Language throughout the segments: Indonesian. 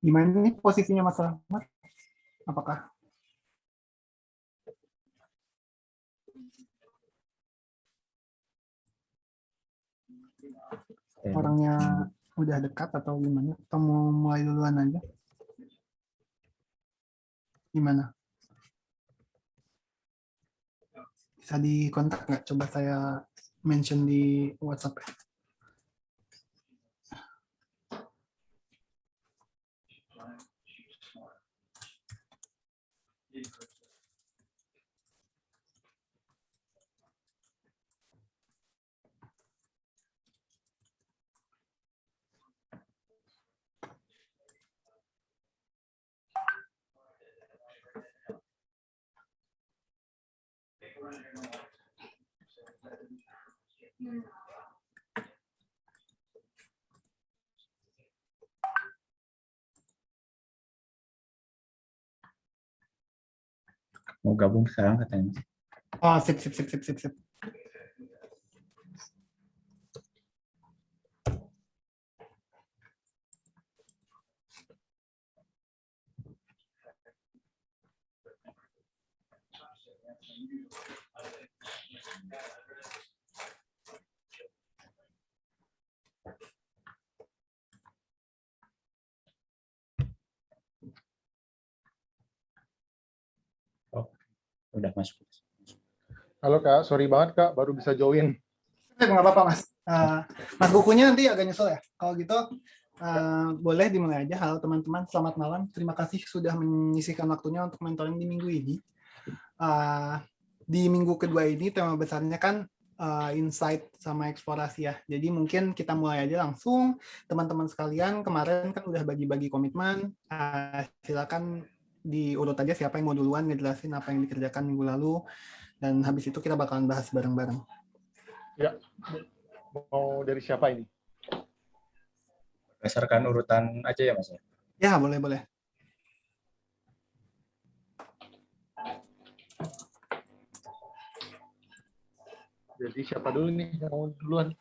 Gimana nih posisinya Mas Rahmat? Apakah orangnya udah dekat atau gimana? Atau mau mulai duluan aja? Gimana? Bisa dikontak nggak? Coba saya mention di WhatsApp. Mau gabung sekarang katanya. Oh, sip. Oh, udah masuk. Halo Kak, sorry banget Kak, baru bisa join. Nggak apa-apa Mas. Mas bukunya nanti agak nyusul ya. Kalau gitu boleh dimulai aja. Halo teman-teman, selamat malam. Terima kasih sudah menyisihkan waktunya untuk mentoring di minggu ini. Di minggu kedua ini tema besarnya kan insight sama eksplorasi ya. Jadi mungkin kita mulai aja langsung. Teman-teman sekalian kemarin kan udah bagi-bagi komitmen. Silakan diurut aja siapa yang mau duluan ngejelasin apa yang dikerjakan minggu lalu. Dan habis itu kita bakalan bahas bareng-bareng. Ya, mau dari siapa ini? Berdasarkan urutan aja ya Mas. Ya, boleh. Jadi siapa dulu nih yang mau duluan?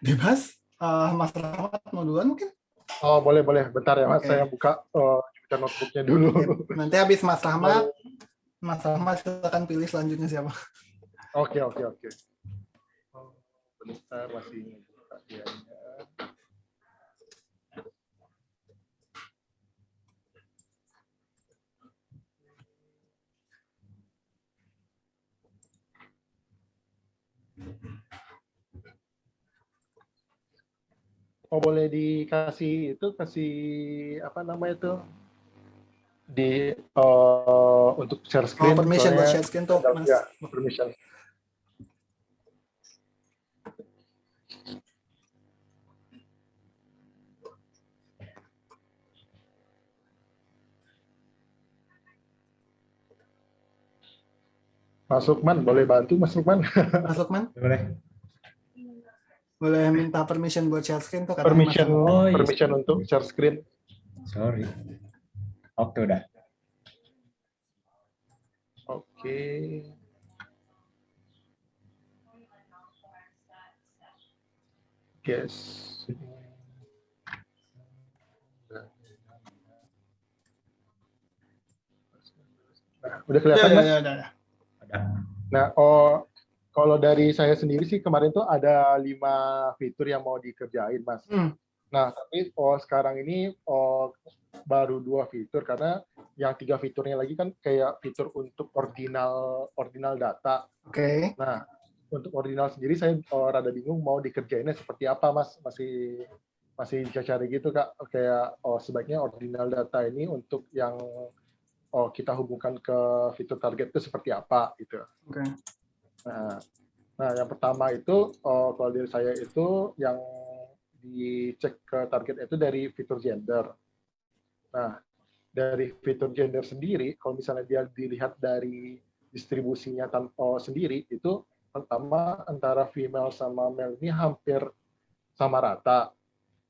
Bebas. Mas Rahmat mau duluan mungkin? Oh, boleh. Bentar ya Mas, Oke. saya buka notebooknya dulu. Nanti habis Mas Rahmat silakan pilih selanjutnya siapa. Oke. Oh, bentar, masih buka dianya. Oh, boleh dikasih kasih apa namanya itu di untuk share screen. Permission buat share screen tuh Mas. Ya, permission. Mas Lukman, boleh bantu Mas Lukman? Mas Lukman? Boleh. Boleh minta permission buat share screen tuh katanya Mas Permission, Rahmat. permission untuk share screen. Sorry. Oke, udah. Oke. Yes. Nah, udah kelihatan Mas? Ya. Ada. Nah, kalau dari saya sendiri sih kemarin tuh ada 5 fitur yang mau dikerjain Mas. Nah, tapi sekarang ini baru 2 fitur karena yang 3 fiturnya lagi kan kayak fitur untuk ordinal data. Oke. Nah, untuk ordinal sendiri saya rada bingung mau dikerjainnya seperti apa Mas. Masih cari gitu Kak. Kayak sebaiknya ordinal data ini untuk yang kita hubungkan ke fitur target itu seperti apa gitu. Oke. Nah, yang pertama itu kalau dari saya itu yang dicek ke target itu dari fitur gender. Nah, dari fitur gender sendiri, kalau misalnya dia dilihat dari distribusinya sendiri, itu pertama antara female sama male ini hampir sama rata.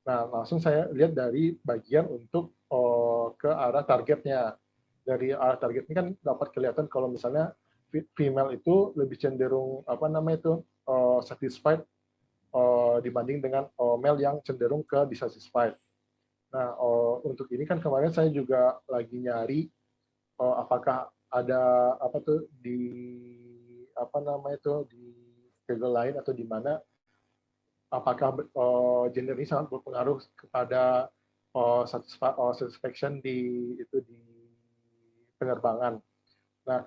Nah, langsung saya lihat dari bagian untuk ke arah targetnya. Dari arah target ini kan dapat kelihatan kalau misalnya female itu lebih cenderung satisfied dibanding dengan male yang cenderung ke dissatisfied. Nah, untuk ini kan kemarin saya juga lagi nyari apakah ada apa tuh di apa namanya itu di Google lain atau di mana, apakah gender ini sangat berpengaruh kepada satisfaction di penerbangan. Nah,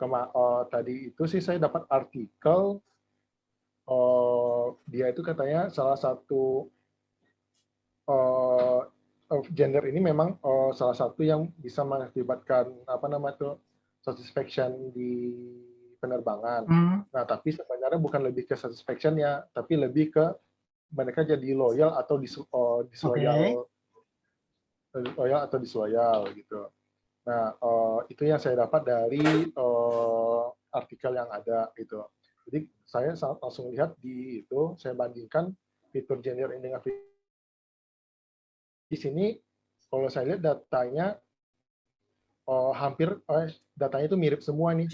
tadi itu sih saya dapat artikel, dia itu katanya salah satu gender ini memang salah satu yang bisa mengakibatkan apa namanya itu satisfaction di penerbangan. Nah, tapi sebenarnya bukan lebih ke satisfaction-nya, tapi lebih ke mereka jadi loyal atau disloyal, loyal atau disloyal gitu. Nah, itu yang saya dapat dari artikel yang ada gitu. Jadi saya langsung lihat di itu, saya bandingkan fitur gender ini dengan fitur. Di sini kalau saya lihat datanya hampir datanya itu mirip semua nih,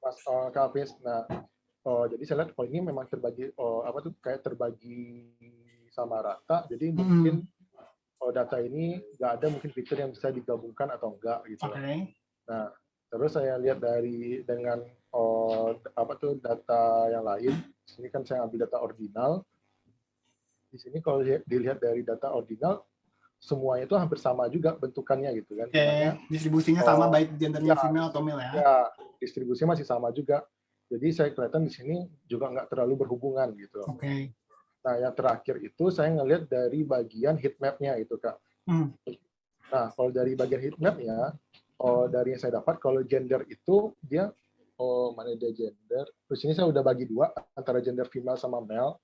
Mas Kalvis. Nah, jadi saya lihat ini memang terbagi apa tuh kayak terbagi sama rata. Jadi mungkin data ini nggak ada mungkin fitur yang bisa digabungkan atau enggak gitu. Nah, terus saya lihat dengan apa tuh data yang lain. Di sini kan saya ambil data ordinal. Di sini kalau dilihat dari data ordinal, semuanya itu hampir sama juga bentukannya gitu kan. Distribusinya sama baik gendernya female atau male ya? Ya, distribusinya masih sama juga. Jadi saya kelihatan di sini juga nggak terlalu berhubungan gitu. Nah, yang terakhir itu saya ngelihat dari bagian heat map-nya itu, Kak. Nah, kalau dari bagian heat map-nya, dari yang saya dapat, kalau gender itu dia, mana dia gender? Terus ini saya udah bagi dua antara gender female sama male.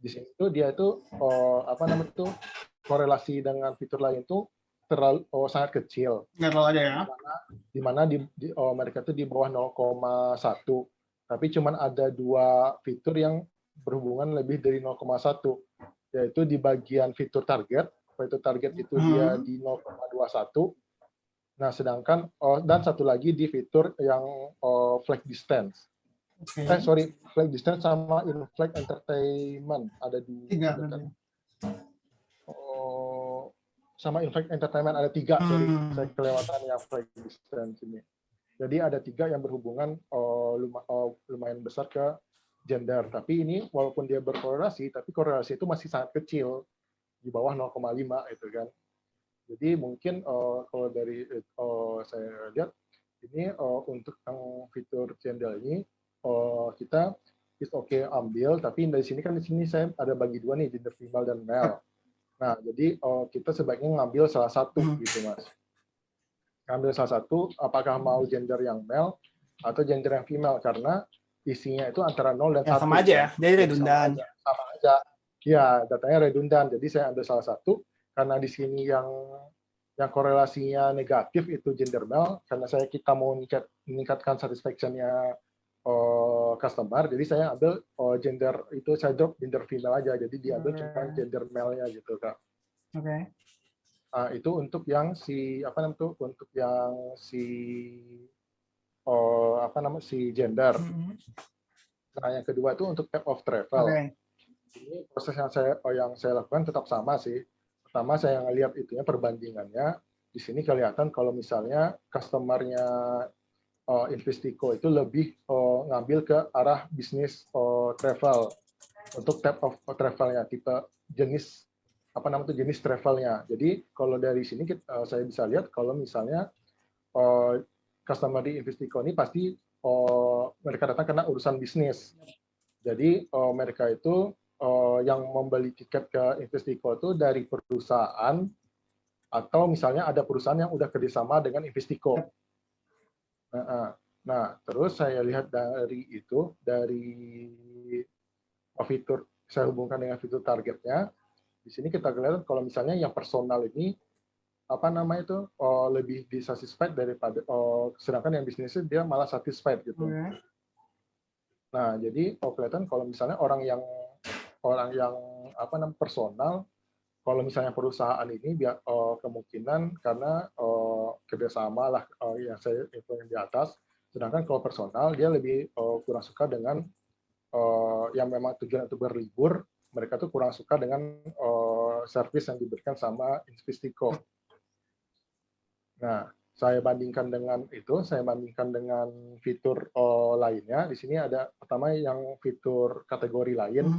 Di sini tuh dia itu apa namanya itu korelasi dengan fitur lain tuh terlalu sangat kecil. Nggak terlalu ada ya? Di mana mereka itu di bawah 0,1. Tapi cuman ada dua fitur yang berhubungan lebih dari 0,1, yaitu di bagian fitur target. Fitur target itu dia di 0,21. Nah, sedangkan dan satu lagi di fitur yang flight distance. Flight distance sama in-flight entertainment ada dua. Sama in-flight entertainment ada 3. Sorry, saya kelewatan yang flight distance ini. Jadi ada 3 yang berhubungan lumayan besar ke gender. Tapi ini walaupun dia berkorelasi, tapi korelasi itu masih sangat kecil, di bawah 0,5 itu kan. Jadi mungkin kalau dari saya lihat ini untuk yang fitur gender ini kita is okay ambil, tapi dari sini kan di sini saya ada bagi dua nih, gender female dan male. Nah, jadi kita sebaiknya ngambil salah satu gitu, Mas. Ngambil salah satu, apakah mau gender yang male atau gender yang female, karena isinya itu antara 0 dan 1. Sama aja ya, jadi redundan. Sama aja. Ya, datanya redundan. Jadi saya ambil salah satu, karena di sini yang korelasinya negatif itu gender male, karena kita mau meningkatkan satisfaction-nya customer, jadi saya ambil gender itu, saya drop gender female aja, jadi diambil cuma gender male-nya gitu, Kak. Nah, itu untuk yang apa namanya si gender. Nah, yang kedua itu untuk type of travel. Ini proses yang saya lakukan tetap sama sih. Pertama saya ngelihat itunya perbandingannya. Di sini kelihatan kalau misalnya customer-nya Investico itu lebih ngambil ke arah bisnis travel untuk type of travelnya, tipe jenis jenis travelnya. Jadi kalau dari sini saya bisa lihat kalau misalnya customer di Investico ini pasti mereka datang karena urusan bisnis. Jadi mereka itu yang membeli tiket ke Investico itu dari perusahaan atau misalnya ada perusahaan yang udah kerjasama dengan Investico. Nah, terus saya lihat dari fitur, saya hubungkan dengan fitur targetnya. Di sini kita lihat kalau misalnya yang personal ini lebih dissatisfied daripada sedangkan yang bisnisnya dia malah satisfied gitu. Nah, jadi kelihatan kalau misalnya orang yang personal, kalau misalnya perusahaan ini kemungkinan karena kerjasama lah yang saya info yang di atas, sedangkan kalau personal dia lebih kurang suka dengan yang memang tujuan untuk berlibur, mereka tuh kurang suka dengan servis yang diberikan sama Invistico. Nah, saya bandingkan dengan fitur lainnya. Di sini ada pertama yang fitur kategori lain.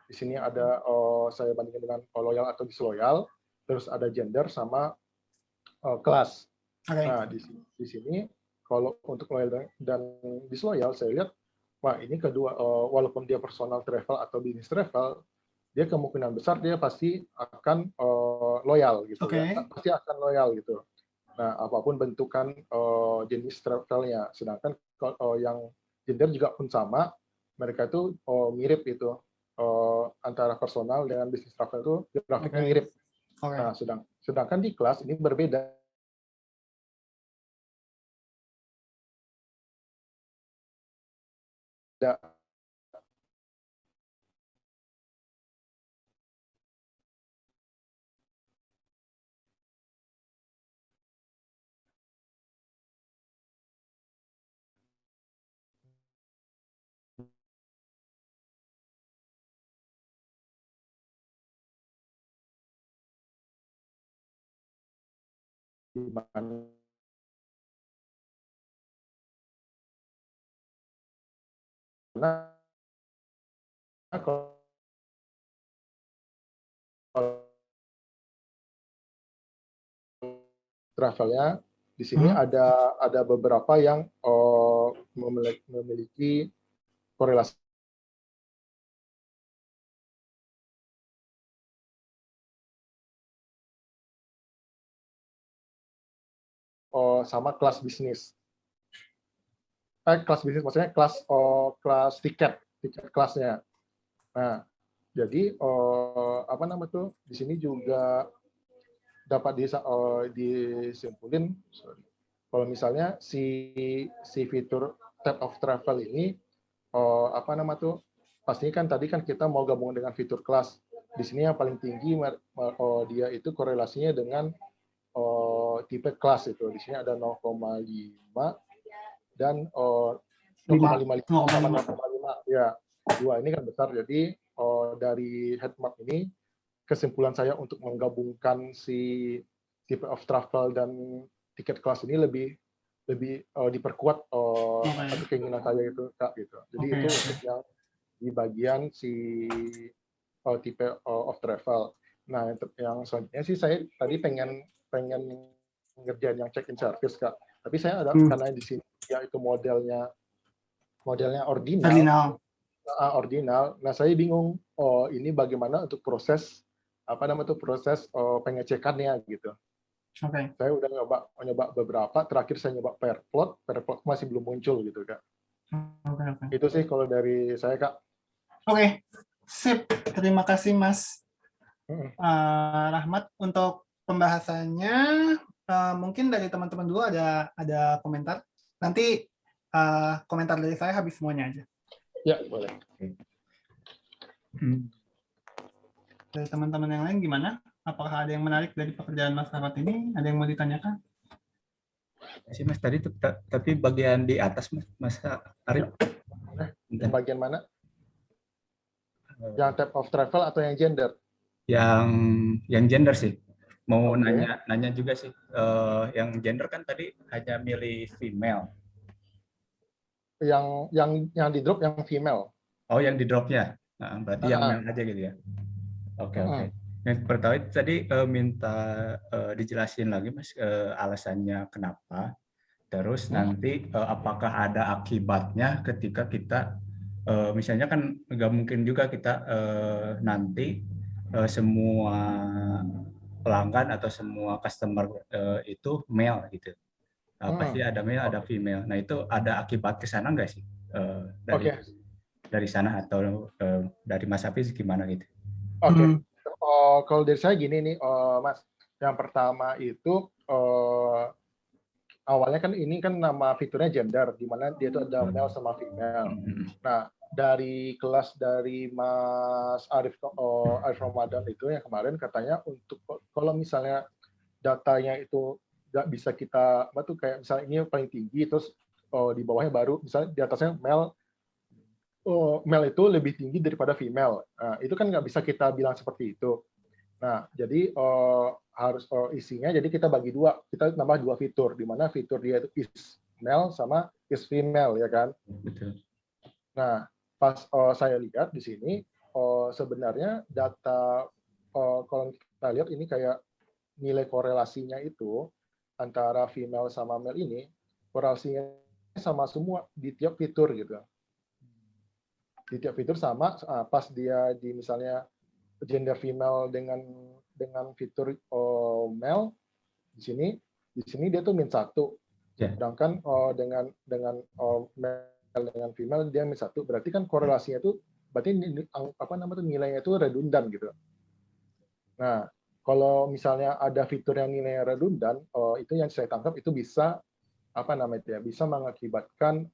Di sini ada saya bandingkan dengan loyal atau disloyal. Terus ada gender sama kelas. Nah, di sini kalau untuk loyal dan disloyal, saya lihat, wah ini kedua, walaupun dia personal travel atau business travel, dia kemungkinan besar dia pasti akan loyal gitu ya, pasti akan loyal gitu. Nah, apapun bentukan jenis travelnya. Sedangkan yang gender juga pun sama, mereka itu mirip itu antara personal dengan business travel itu grafiknya mirip. Nah, sedangkan di kelas ini berbeda. Di mana kalau travelnya di sini ada beberapa yang memiliki korelasi sama kelas bisnis. Kelas bisnis maksudnya kelas tiket kelasnya. Nah, jadi apa namanya tuh di sini juga dapat disimpulin kalau misalnya si fitur tab of travel ini apa nama tuh pastinya kan tadi kan kita mau gabung dengan fitur kelas. Di sini yang paling tinggi dia itu korelasinya dengan tipe kelas itu. Di sini ada 0,5 dan 0,55 ya. Dua ini kan besar. Jadi dari headmap ini kesimpulan saya untuk menggabungkan si type of travel dan tiket kelas ini lebih diperkuat atau keinginan saya itu Kak gitu. Jadi itu untuk yang di bagian si tipe of travel. Nah, yang selanjutnya sih saya tadi pengen ngerjain yang check-in service Kak. Tapi saya ada karena di sini ya itu modelnya ordinal. Nah, saya bingung ini bagaimana untuk proses proses pengecekannya gitu. Saya udah nyoba beberapa, terakhir saya nyoba Pairplot masih belum muncul gitu Kak. Itu sih kalau dari saya Kak. Sip. Terima kasih Mas Rahmat untuk pembahasannya. Mungkin dari teman-teman dulu ada komentar. Nanti komentar dari saya habis semuanya aja. Ya, boleh. Dari teman-teman yang lain gimana? Apakah ada yang menarik dari pekerjaan Mas Rahmat ini? Ada yang mau ditanyakan? Sih Mas tadi tapi bagian di atas Mas Arif. Bagian mana? Yang type of travel atau yang gender? Yang gender sih. Mau nanya juga sih. Yang gender kan tadi hanya milih female. Yang di drop yang female. Oh, yang di dropnya. Nah, berarti yang male aja gitu ya. Oke. Yang pertama tadi minta dijelasin lagi Mas alasannya kenapa. Terus nanti apakah ada akibatnya ketika kita misalnya kan nggak mungkin juga kita nanti semua pelanggan atau semua customer itu male gitu. Pasti ada male, ada female. Nah itu ada akibat ke sana nggak sih dari sana atau dari Mas Hafiz gimana gitu? Kalau dari saya gini nih, Mas. Yang pertama itu awalnya kan ini kan nama fiturnya gender, di mana dia itu ada male sama female. Nah, dari kelas dari Mas Arif Ramadan itu yang kemarin katanya untuk kalau misalnya datanya itu nggak bisa kita kayak misalnya ini paling tinggi terus di bawahnya baru misalnya di atasnya male male itu lebih tinggi daripada female. Nah, itu kan nggak bisa kita bilang seperti itu. Nah, jadi harus isinya, jadi kita bagi dua, kita tambah dua fitur, di mana fitur dia itu is male sama is female, ya kan? Betul. Nah, pas saya lihat di sini, sebenarnya data, kalau kita lihat ini kayak nilai korelasinya itu, antara female sama male ini, korelasinya sama semua di tiap fitur gitu. Di tiap fitur sama, pas dia di misalnya gender female dengan fitur male di sini dia tuh -1. Yeah. Sedangkan dengan male dengan female dia -1, berarti kan korelasinya itu berarti nilainya itu redundan gitu. Nah, kalau misalnya ada fitur yang nilainya redundan, itu yang saya tangkap itu bisa bisa mengakibatkan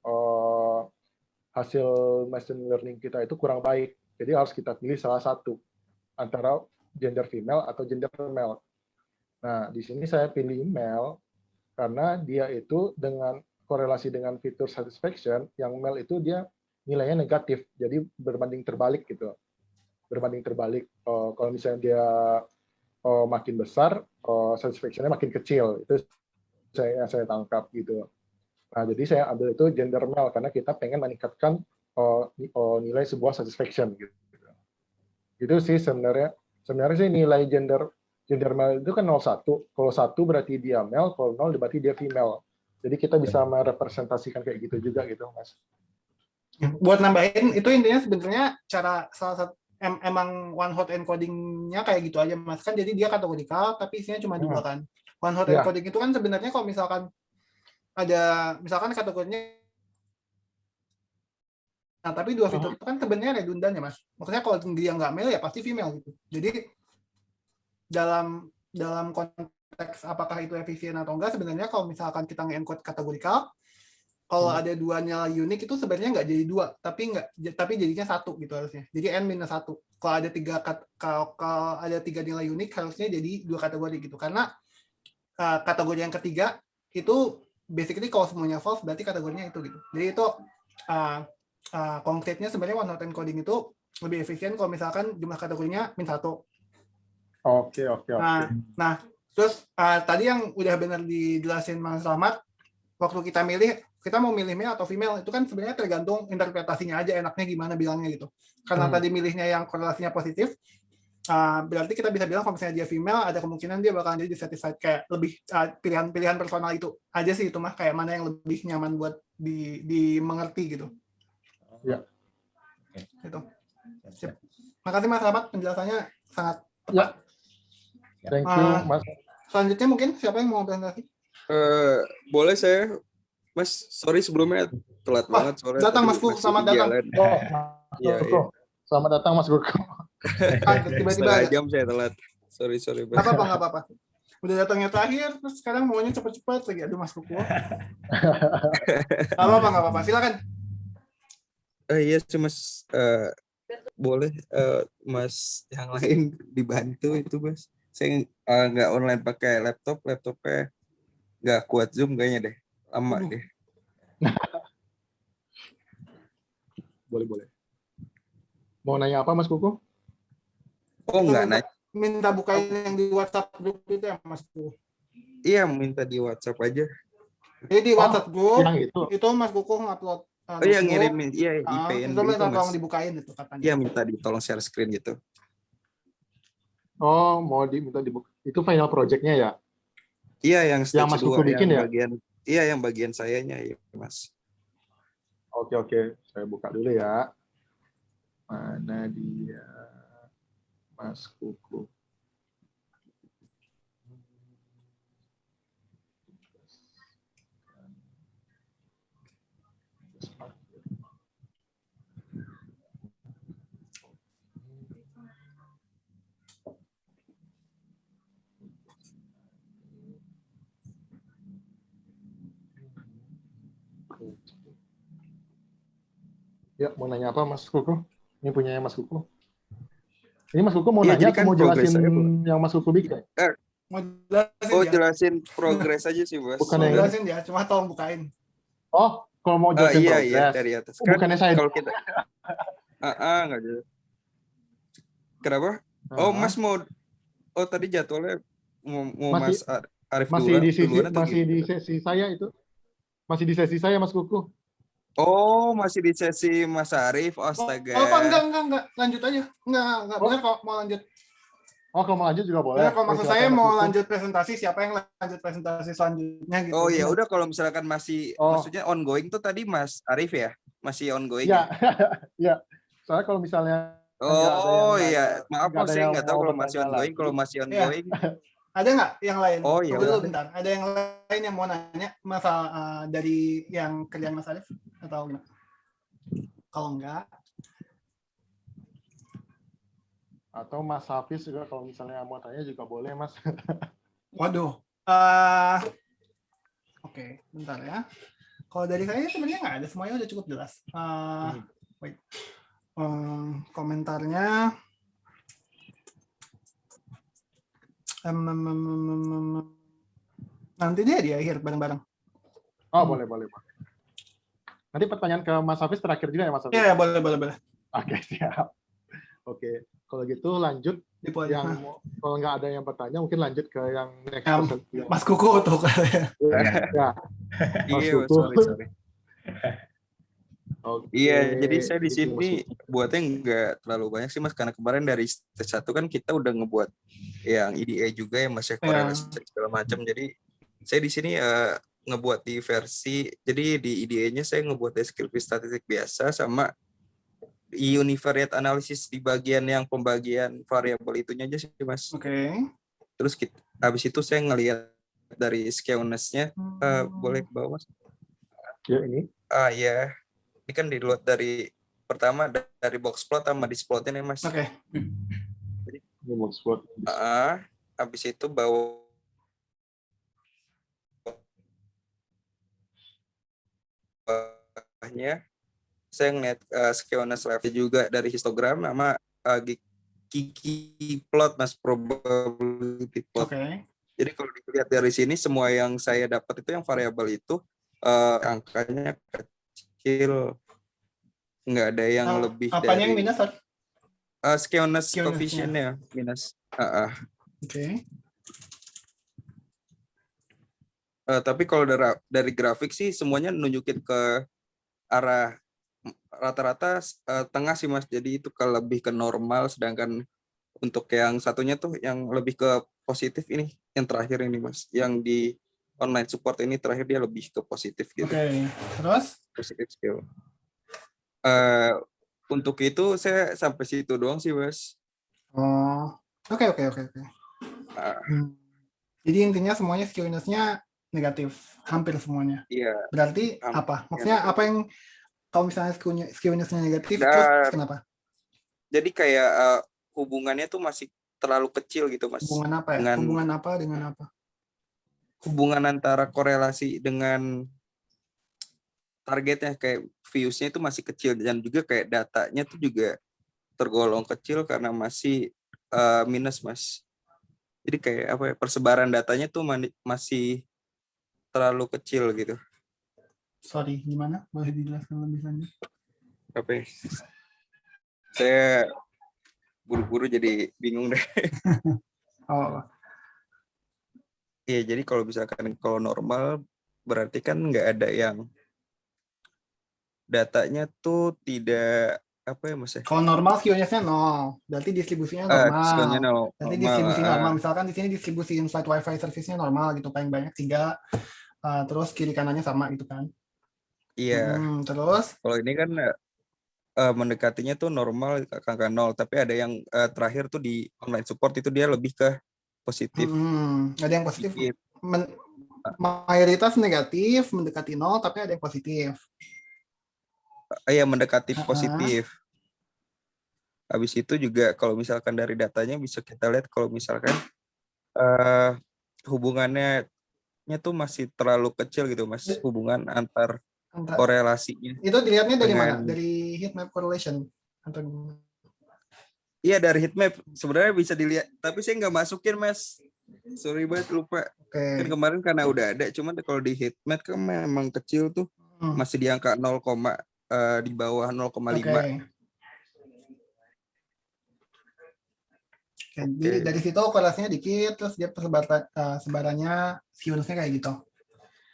hasil machine learning kita itu kurang baik. Jadi harus kita pilih salah satu antara gender female atau gender male. Nah, di sini saya pilih male karena dia itu dengan korelasi dengan fitur satisfaction, yang male itu dia nilainya negatif, jadi berbanding terbalik gitu. Berbanding terbalik. Kalau misalnya dia makin besar, satisfaction-nya makin kecil. Itu saya tangkap gitu. Nah, jadi saya ambil itu gender male karena kita pengen meningkatkan nilai sebuah satisfaction gitu. Itu sih sebenarnya sih nilai gender male itu kan 01. Kalau 1 berarti dia male, kalau 0 berarti dia female. Jadi kita bisa merepresentasikan kayak gitu juga gitu, Mas. Buat nambahin, itu intinya sebenarnya cara salah satu emang one hot encoding-nya kayak gitu aja, Mas. Kan jadi dia kategorikal, tapi isinya cuma 2 kan. One hot encoding itu kan sebenarnya kalau misalkan ada, misalkan kategorinya, nah tapi 2 fitur itu kan sebenarnya redundan ya, Mas. Maksudnya kalau dia nggak male ya pasti female gitu. Jadi dalam konteks apakah itu efisien atau enggak, sebenarnya kalau misalkan kita nge-encode kategorikal, kalau ada 2 nilai unik itu sebenarnya nggak jadi 2, tapi jadinya 1 gitu harusnya. Jadi n-1. Kalau ada 3 nilai unik harusnya jadi 2 kategori gitu. Karena kategori yang ketiga itu basically kalau semuanya false berarti kategorinya itu gitu. Jadi itu konkretnya sebenarnya one hot encoding itu lebih efisien kalau misalkan jumlah kategorinya -1. Oke. Nah, terus tadi yang udah benar dijelasin Mas Rahmat, waktu kita mau milih male atau female itu kan sebenarnya tergantung interpretasinya aja enaknya gimana bilangnya gitu. Karena tadi milihnya yang korelasinya positif, berarti kita bisa bilang kalau misalnya dia female ada kemungkinan dia bakal jadi dissatisfied, kayak lebih pilihan personal itu aja sih, itu mah kayak mana yang lebih nyaman buat dimengerti gitu. Ya. Gitu. Sip. Makasih Mas Rahmat, penjelasannya sangat tepat. Ya. Thank you, Mas. Selanjutnya mungkin siapa yang mau presentasi? Boleh saya, Mas. Sorry sebelumnya telat banget sore. Datang Mas Kuku, selamat datang. Iya. Selamat datang Mas Kuku. Tiba-tiba setengah jam saya telat. Sorry. Nggak apa-apa. Udah datangnya terakhir, terus sekarang maunya cepat-cepat lagi. Aduh Mas Kuku. Nggak apa-apa. Silakan. Iya sih Mas. Boleh Mas yang lain dibantu itu Mas. Saya nggak online pakai laptopnya nggak kuat Zoom kayaknya deh, lama deh. Boleh. Mau nanya apa Mas Kuku? Oh nggak nanya. Minta bukain yang di WhatsApp grup itu ya Mas Kuku? Iya, minta di WhatsApp aja. Jadi di WhatsApp grup itu Mas Kuku ngupload. Iya ngirimin, iya IPN itu minta tolong dibukain itu katanya. Iya minta ditolong share screen gitu. Oh, mau minta dibuka. Itu final project-nya ya? Iya, yang Mas Kuku bikin ya? Yang bagian sayanya ya, Mas. Oke. Saya buka dulu ya. Mana dia? Mas Kuku. Ya, mau nanya apa Mas Kuku? Ini punyanya Mas Kuku. Ini Mas Kuku mau nanya atau mau jelasin yang Mas Kuku bikin? Jelasin jelasin progres aja sih, Bos. Bukan jelasin ya, cuma tolong bukain. Oh, Kalau mau jelasin Iya progres. dari atas. Oh, bukannya saya. Kalau kita nggak jelas. Kenapa? Oh Mas mau tadi jadwalnya mau Masih- Mas Arif masih di sisi, duluan atau masih di gimana? sesi saya itu. Masih di sesi saya, Mas Kuku. Oh masih di sesi Mas Arif. Astaga. Apa enggak lanjut aja. Enggak boleh kok mau lanjut. Oh, kalau mau lanjut juga boleh. Boleh kalau maksud Silakan, saya Mas mau Kuku. lanjut presentasi, siapa yang lanjut presentasi selanjutnya gitu. Oh ya udah kalau misalkan masih Oh. maksudnya ongoing tuh tadi Mas Arif ya masih ongoing Ya, ya? ya. Soalnya kalau misalnya nggak ada yang Oh nanya, iya maaf nggak Mas ada saya yang nggak tahu mau kalau masih bertanya ongoing. lagi. Kalau masih ongoing Ada nggak yang lain? Oh, iya, Tunggu dulu udah. bentar. Ada yang lain yang mau nanya masalah dari yang kerjaan Mas Arif atau enggak? Kalau enggak, Atau Mas Hafiz juga kalau misalnya mau tanya juga boleh, Mas. waduh. Oke, bentar ya. Kalau dari saya sebenarnya nggak ada, semuanya udah cukup jelas. Wait. Komentarnya. Nanti deh di akhir bareng-bareng. Oh, boleh. Nanti pertanyaan ke Mas Hafiz terakhir juga ya, Mas Hafiz? Iya, boleh. Oke, siap. Oke, kalau gitu lanjut. Itu aja. Kalau nggak ada yang bertanya, mungkin lanjut ke yang next Yang person. Mas Kuku tuh. Ya. iya Kuku. sorry. Oke. Iya, jadi saya di Gitu, sini Mas Kuku. buatnya nggak terlalu banyak sih Mas, karena kemarin dari stage 1 kan kita udah ngebuat yang EDA juga ya Mas ya, korelasi segala macam. Jadi saya di sini ngebuat di versi, jadi di EDA-nya saya ngebuat deskripsi statistik biasa sama univariate analysis di bagian yang pembagian variabel itunya aja sih Mas. Oke. Terus habis itu saya ngelihat dari skewness-nya, boleh ke bawah Mas? Ya, ini. Ya. Ini kan diluat dari pertama dari box plot sama displotnya nih Mas. Oke. Ini box plot. Habis itu bawahnya saya ngeliat skewness level juga dari histogram sama Kiki plot Mas, probability plot. Oke. Jadi kalau dilihat dari sini semua yang saya dapat itu yang variabel itu angkanya kecil, nggak ada yang lebih apanya dari yang minus? skewness coefficient-nya minus. Oke. Tapi kalau dari grafik sih semuanya nunjukin ke arah rata-rata tengah sih Mas. Jadi itu lebih ke normal, sedangkan untuk yang satunya tuh yang lebih ke positif ini, yang terakhir ini Mas. Yang di online support ini terakhir dia lebih ke positif gitu. Oke. Terus? Positif skill. Untuk itu saya sampai situ doang sih Mas. Oh. Oke. Jadi intinya semuanya skewness-nya negatif, hampir semuanya. Iya. Berarti apa? Maksudnya apa yang kalau misalnya skewness-nya negatif, terus kenapa? Jadi kayak hubungannya tuh masih terlalu kecil gitu Mas. Hubungan apa ya? Hubungan apa dengan apa? Hubungan antara korelasi dengan targetnya, kayak views-nya itu masih kecil, dan juga kayak datanya tuh juga tergolong kecil karena masih minus Mas. Jadi kayak apa ya, persebaran datanya tuh masih terlalu kecil gitu. Sorry, gimana? Boleh dijelaskan lebih lanjut? Apa ya? Saya buru-buru jadi bingung deh. Oh. Iya, jadi kalau misalkan kalau normal berarti kan nggak ada yang datanya tuh tidak apa ya Mas ya? Kalau normal skewness-nya 0, berarti distribusinya normal. Skewness-nya Berarti distribusi normal. Misalkan di sini distribusi inside Wi-Fi service-nya normal gitu, paling banyak 3, terus kiri kanannya sama gitu kan. Iya. Terus? Kalau ini kan mendekatinya tuh normal ke angka 0, tapi ada yang terakhir tuh di online support itu dia lebih ke positif. Ada yang positif. Mayoritas negatif, mendekati 0, tapi ada yang positif. Iya, mendekati positif. Habis itu juga kalau misalkan dari datanya bisa kita lihat kalau misalkan hubungannya tuh masih terlalu kecil gitu Mas, hubungan antar korelasinya. Itu dilihatnya dari mana? Dari heat map correlation atau gimana? Iya, dari heat map sebenarnya bisa dilihat, tapi saya nggak masukin Mas. Sorry banget, lupa. Kan kemarin karena udah ada, cuman kalau di heat map kan memang kecil tuh. masih di angka 0, di bawah 0,5. Oke. Jadi dari situ korelasinya dikit, terus dia sebarannya sinusnya kayak gitu.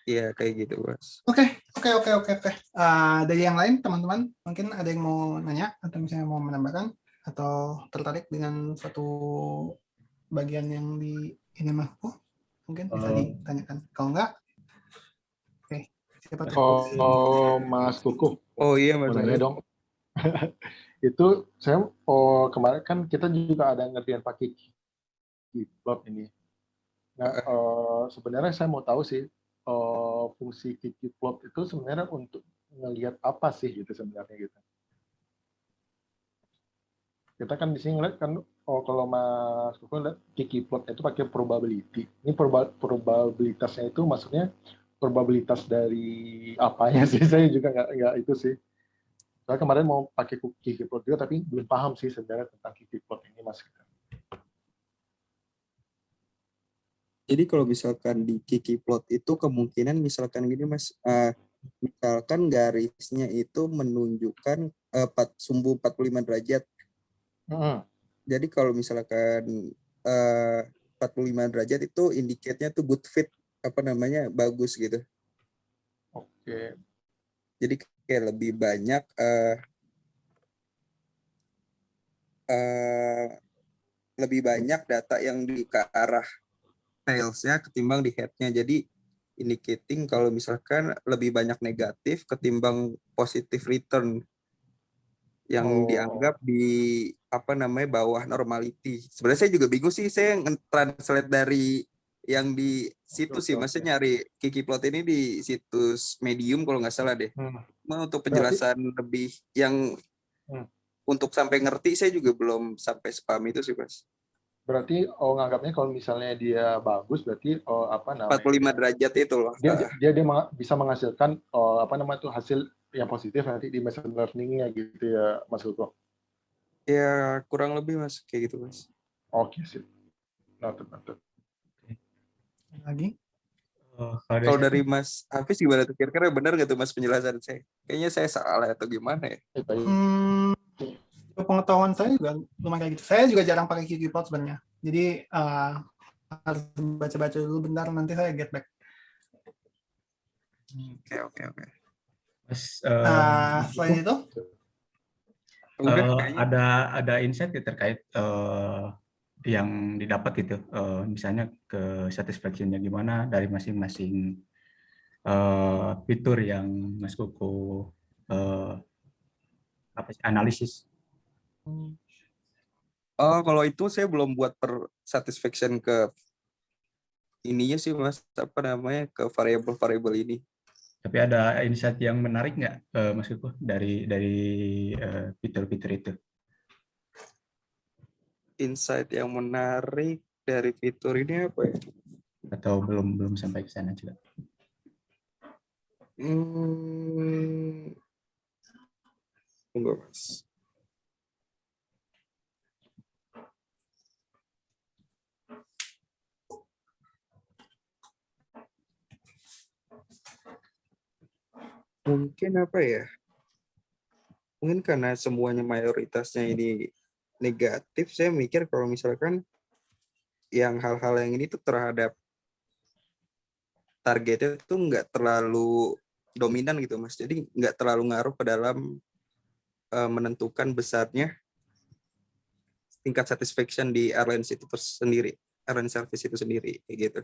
Iya, kayak gitu, Mas. Oke. Dari yang lain, teman-teman, mungkin ada yang mau nanya atau misalnya mau menambahkan atau tertarik dengan suatu bagian yang di ini Mas Kukuh? Mungkin bisa ditanyakan. Kalau enggak, oke. Siapa tuh? Oh, Mas Kukuh. Oh iya, Mas. Mau nanya dong. Itu saya kemarin kan kita juga ada ngerjain pakai Ggplot ini. Nah, sebenarnya saya mau tahu sih fungsi Ggplot itu sebenarnya untuk ngelihat apa sih gitu sebenarnya gitu. Kita kan di sini ngeliat kan kalau Mas Kukuh lihat Ggplot itu pakai probability. Ini probabilitasnya itu maksudnya probabilitas dari apanya sih? Saya juga nggak itu sih. Saya kemarin mau pakai Ggplot juga, tapi belum paham sih sebenarnya tentang Ggplot ini, Mas. Jadi kalau misalkan di Ggplot itu kemungkinan misalkan gini, Mas, misalkan garisnya itu menunjukkan sumbu 45 derajat. Jadi kalau misalkan 45 derajat itu indikatnya tuh good fit, bagus gitu. Oke. Jadi kayak lebih banyak data yang ke arah tails-nya ketimbang di head-nya. Jadi indicating kalau misalkan lebih banyak negatif ketimbang positif return yang dianggap di bawah normality. Sebenarnya saya juga bingung sih, saya translate dari yang di situs sih, maksudnya nyari Ggplot ini di situs Medium kalau nggak salah deh. Untuk penjelasan lebih yang untuk sampai ngerti saya juga belum sampai spam itu sih, Mas. Berarti nganggapnya kalau misalnya dia bagus berarti 45 derajat itu loh. Dia bisa menghasilkan hasil yang positif nanti di machine learning-nya gitu ya, Mas Kukuh. Ya kurang lebih, Mas, kayak gitu, Mas. Oke, sip. Noted. Lagi? Kalau dari Mas Hafiz gimana tuh? Kira-kira benar nggak tuh, Mas, penjelasan saya? Kayaknya saya salah atau gimana ya? Pengetahuan saya juga lumayan kayak gitu. Saya juga jarang pakai Ggplot sebenarnya. Jadi harus baca-baca dulu bentar, nanti saya get back. Oke. Selain itu? Ada insight terkait yang didapat gitu, misalnya ke satisfaction-nya gimana dari masing-masing fitur yang Mas Kukuh analisis. Kalau itu saya belum buat per satisfaction ke ininya sih, Mas, ke variable ini. Tapi ada insight yang menarik nggak, Mas Kukuh, dari fitur-fitur itu? Insight yang menarik dari fitur ini apa ya? Atau belum sampai ke sana juga? Enggak, Mas. Mungkin apa ya? Mungkin karena semuanya mayoritasnya ini negatif, saya mikir kalau misalkan yang hal-hal yang ini tuh terhadap targetnya tuh nggak terlalu dominan gitu, Mas. Jadi nggak terlalu ngaruh ke dalam menentukan besarnya tingkat satisfaction di airline itu sendiri, airline service itu sendiri, kayak gitu.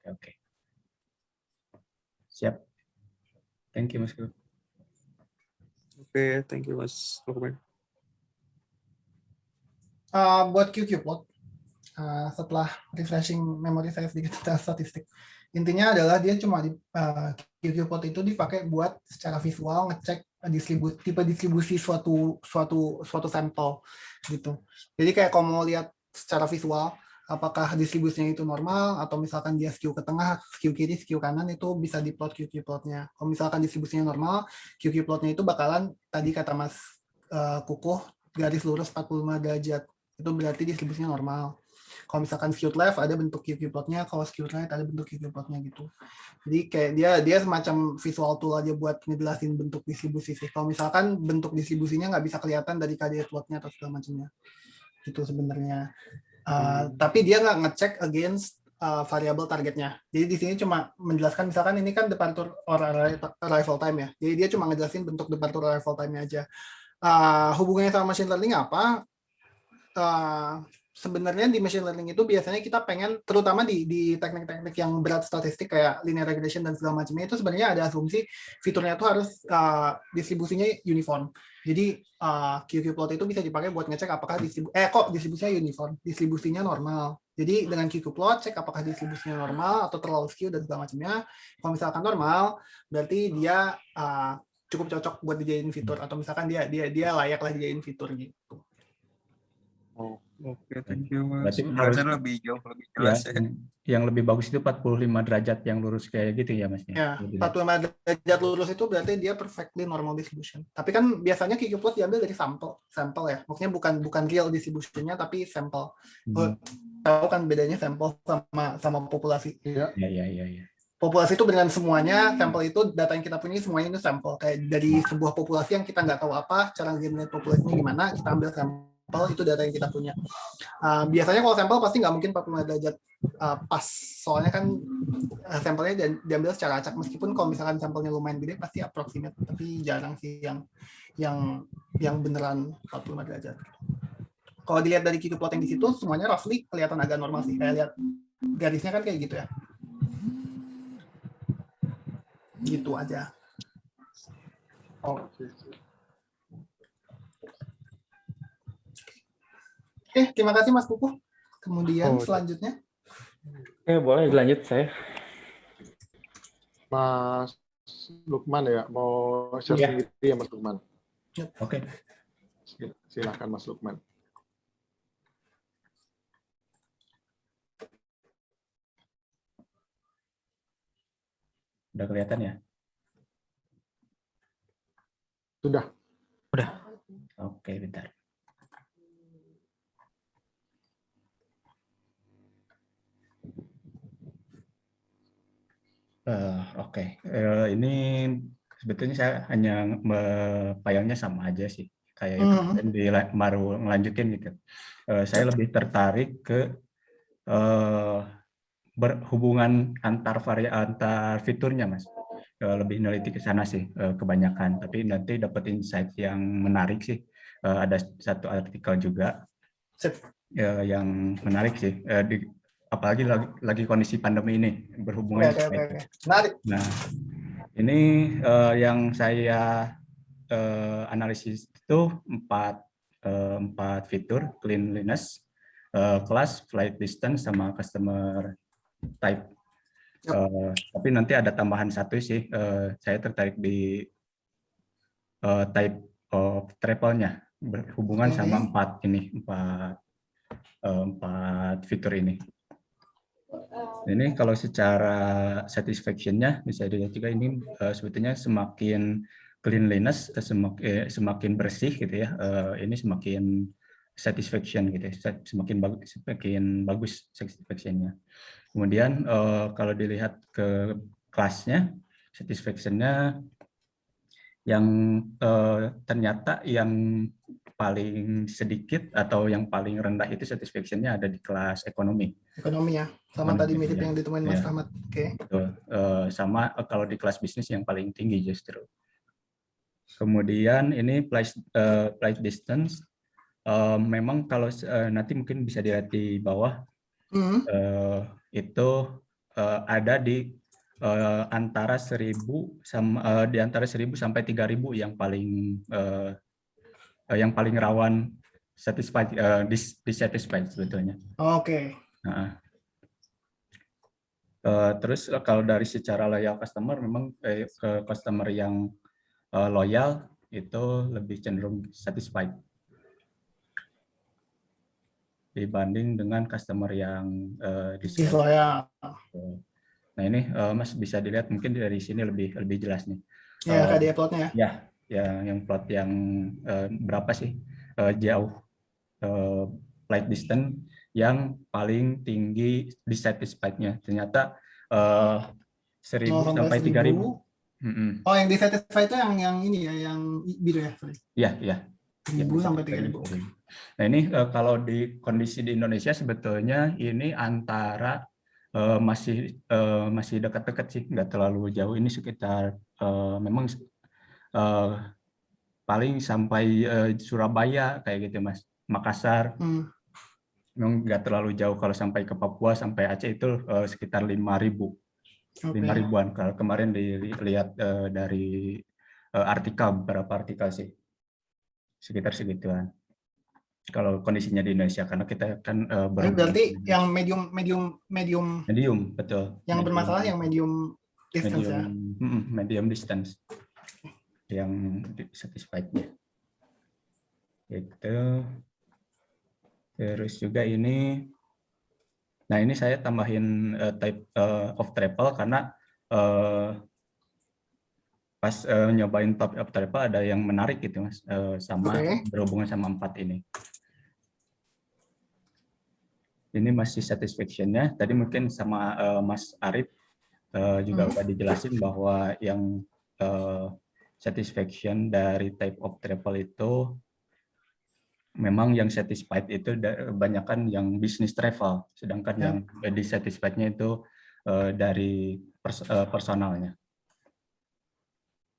Oke. Siap. Thank you, Mas Kukuh. Oke, thank you, Mas Lukman. Buat Ggplot, setelah refreshing memori saya sedikit tentang statistik, intinya adalah dia cuma Ggplot itu dipakai buat secara visual ngecek tipe distribusi suatu sampel gitu. Jadi kayak kalau mau lihat secara visual apakah distribusinya itu normal atau misalkan dia skew ke tengah, skew kiri, skew kanan, itu bisa diplot Ggplotnya. Kalau misalkan distribusinya normal, Ggplotnya itu bakalan tadi kata Mas Kukuh garis lurus 45 derajat. Itu berarti distribusinya normal. Kalau misalkan skewed left ada bentuk QQ plotnya, kalau skewed right ada bentuk QQ plotnya gitu. Jadi kayak dia semacam visual tool aja buat ngejelasin bentuk distribusi sih. Kalau misalkan bentuk distribusinya nggak bisa kelihatan dari KDE plotnya atau segala macamnya. Gitu sebenarnya. Tapi dia nggak ngecek against variabel targetnya. Jadi di sini cuma menjelaskan misalkan ini kan departure or arrival time ya. Jadi dia cuma ngejelasin bentuk departure or arrival time-nya aja. Hubungannya sama machine learning apa? Sebenarnya di machine learning itu biasanya kita pengen, terutama di teknik-teknik yang berat statistik kayak linear regression dan segala macamnya, itu sebenarnya ada asumsi fiturnya itu harus distribusinya uniform. Jadi QQ-plot itu bisa dipakai buat ngecek apakah distribusinya uniform, distribusinya normal. Jadi dengan QQ-plot cek apakah distribusinya normal atau terlalu skew dan segala macamnya. Kalau misalkan normal, berarti dia cukup cocok buat dijadiin fitur, atau misalkan dia layak lah dijadiin fitur gitu. Oke, thank you Mas. Berarti Penjelasan lebih jauh, lebih jelas ya. Yang lebih bagus itu 45 derajat yang lurus kayak gitu ya Mas? Ya, 45 derajat lurus itu berarti dia perfectly normal distribution. Tapi kan biasanya QQ-plot diambil dari sampel ya. Maksudnya bukan real distribution-nya tapi sampel. Tahu kan bedanya sampel sama populasi? Iya. Populasi itu dengan semuanya, sampel itu data yang kita punya semuanya itu sampel. Kayak dari sebuah populasi yang kita nggak tahu apa, cara nge-generate populasinya gimana, kita ambil sampel, itu data yang kita punya. Biasanya kalau sampel pasti nggak mungkin 45 derajat pas, soalnya kan sampelnya diambil secara acak, meskipun kalau misalkan sampelnya lumayan gede pasti approximate, tapi jarang sih yang beneran 45 derajat. Kalau dilihat dari QQ plot yang di situ, semuanya roughly kelihatan agak normal sih. Kayak lihat garisnya kan kayak gitu ya. Gitu aja. Oke. Oke, terima kasih Mas Kuku. Kemudian selanjutnya. Boleh dilanjut saya. Mas Lukman ya, mau share sendiri ya Mas Lukman. Oke. Silakan Mas Lukman. Udah kelihatan ya? Sudah. Oke, bentar. Oke. Ini sebetulnya saya hanya payungnya sama aja sih, kayak yang baru ngelanjutin gitu. Saya lebih tertarik ke berhubungan antar fiturnya, Mas. Lebih neliti ke sana sih kebanyakan. Tapi nanti dapat insight yang menarik sih. Ada satu artikel juga yang menarik sih. Apalagi lagi kondisi pandemi ini berhubungan. Menarik. Nah, ini yang saya analisis itu empat fitur: cleanliness, class, flight distance, sama customer type. Tapi nanti ada tambahan satu sih. Saya tertarik di type of travel-nya, berhubungan sama empat fitur ini. Ini kalau secara satisfaction-nya bisa dilihat juga, ini sebetulnya semakin cleanliness, semakin bersih gitu ya, ini semakin satisfaction gitu ya, semakin bagus satisfaction-nya. Kemudian kalau dilihat ke kelasnya, satisfaction-nya yang ternyata yang paling sedikit atau yang paling rendah itu satisfaction-nya ada di kelas ekonomi. Ekonomi ya, sama tadi mirip yang ditemuin Mas Ahmad. Oke. Sama kalau di kelas bisnis yang paling tinggi justru. Kemudian ini flight distance, memang kalau nanti mungkin bisa dilihat di bawah, itu ada di antara 1.000 sampai 3.000 yang paling rawan dissatisfied sebetulnya. Oke. Terus kalau dari secara loyal customer, memang customer yang loyal itu lebih cenderung satisfied dibanding dengan customer yang disloyal. Nah ini Mas bisa dilihat mungkin dari sini lebih jelas nih. Ya, KDE plotnya ya. Ya, yang plot yang berapa sih jauh flight distance yang paling tinggi dissatisfied-nya. Ternyata 1.000 0 sampai 3.000. 1.000. Oh, yang dissatisfied itu yang ini ya, yang biru ya, sorry. Iya. 1.000 sampai 3.000. Nah ini kalau di kondisi di Indonesia sebetulnya ini antara masih dekat-dekat sih, nggak terlalu jauh. Ini sekitar memang paling sampai Surabaya kayak gitu Mas, Makassar. Memang nggak terlalu jauh. Kalau sampai ke Papua sampai Aceh itu sekitar 5.000. 5.000-an. Kalau kemarin dilihat dari artikel, beberapa artikel sih, sekitar segituan. Kalau kondisinya di Indonesia, karena kita kan berarti yang medium, betul. Yang bermasalah yang medium distance ya. Medium distance yang satisfied-nya. Itu. Terus juga ini. Nah ini saya tambahin type of travel karena pas nyobain top of travel ada yang menarik gitu Mas, sama berhubungan sama 4 ini. Ini masih satisfaction-nya. Tadi mungkin sama Mas Arif juga udah dijelasin bahwa yang satisfaction dari type of travel itu memang yang satisfied itu kebanyakan yang business travel, sedangkan yang dissatisfied-nya itu dari personalnya.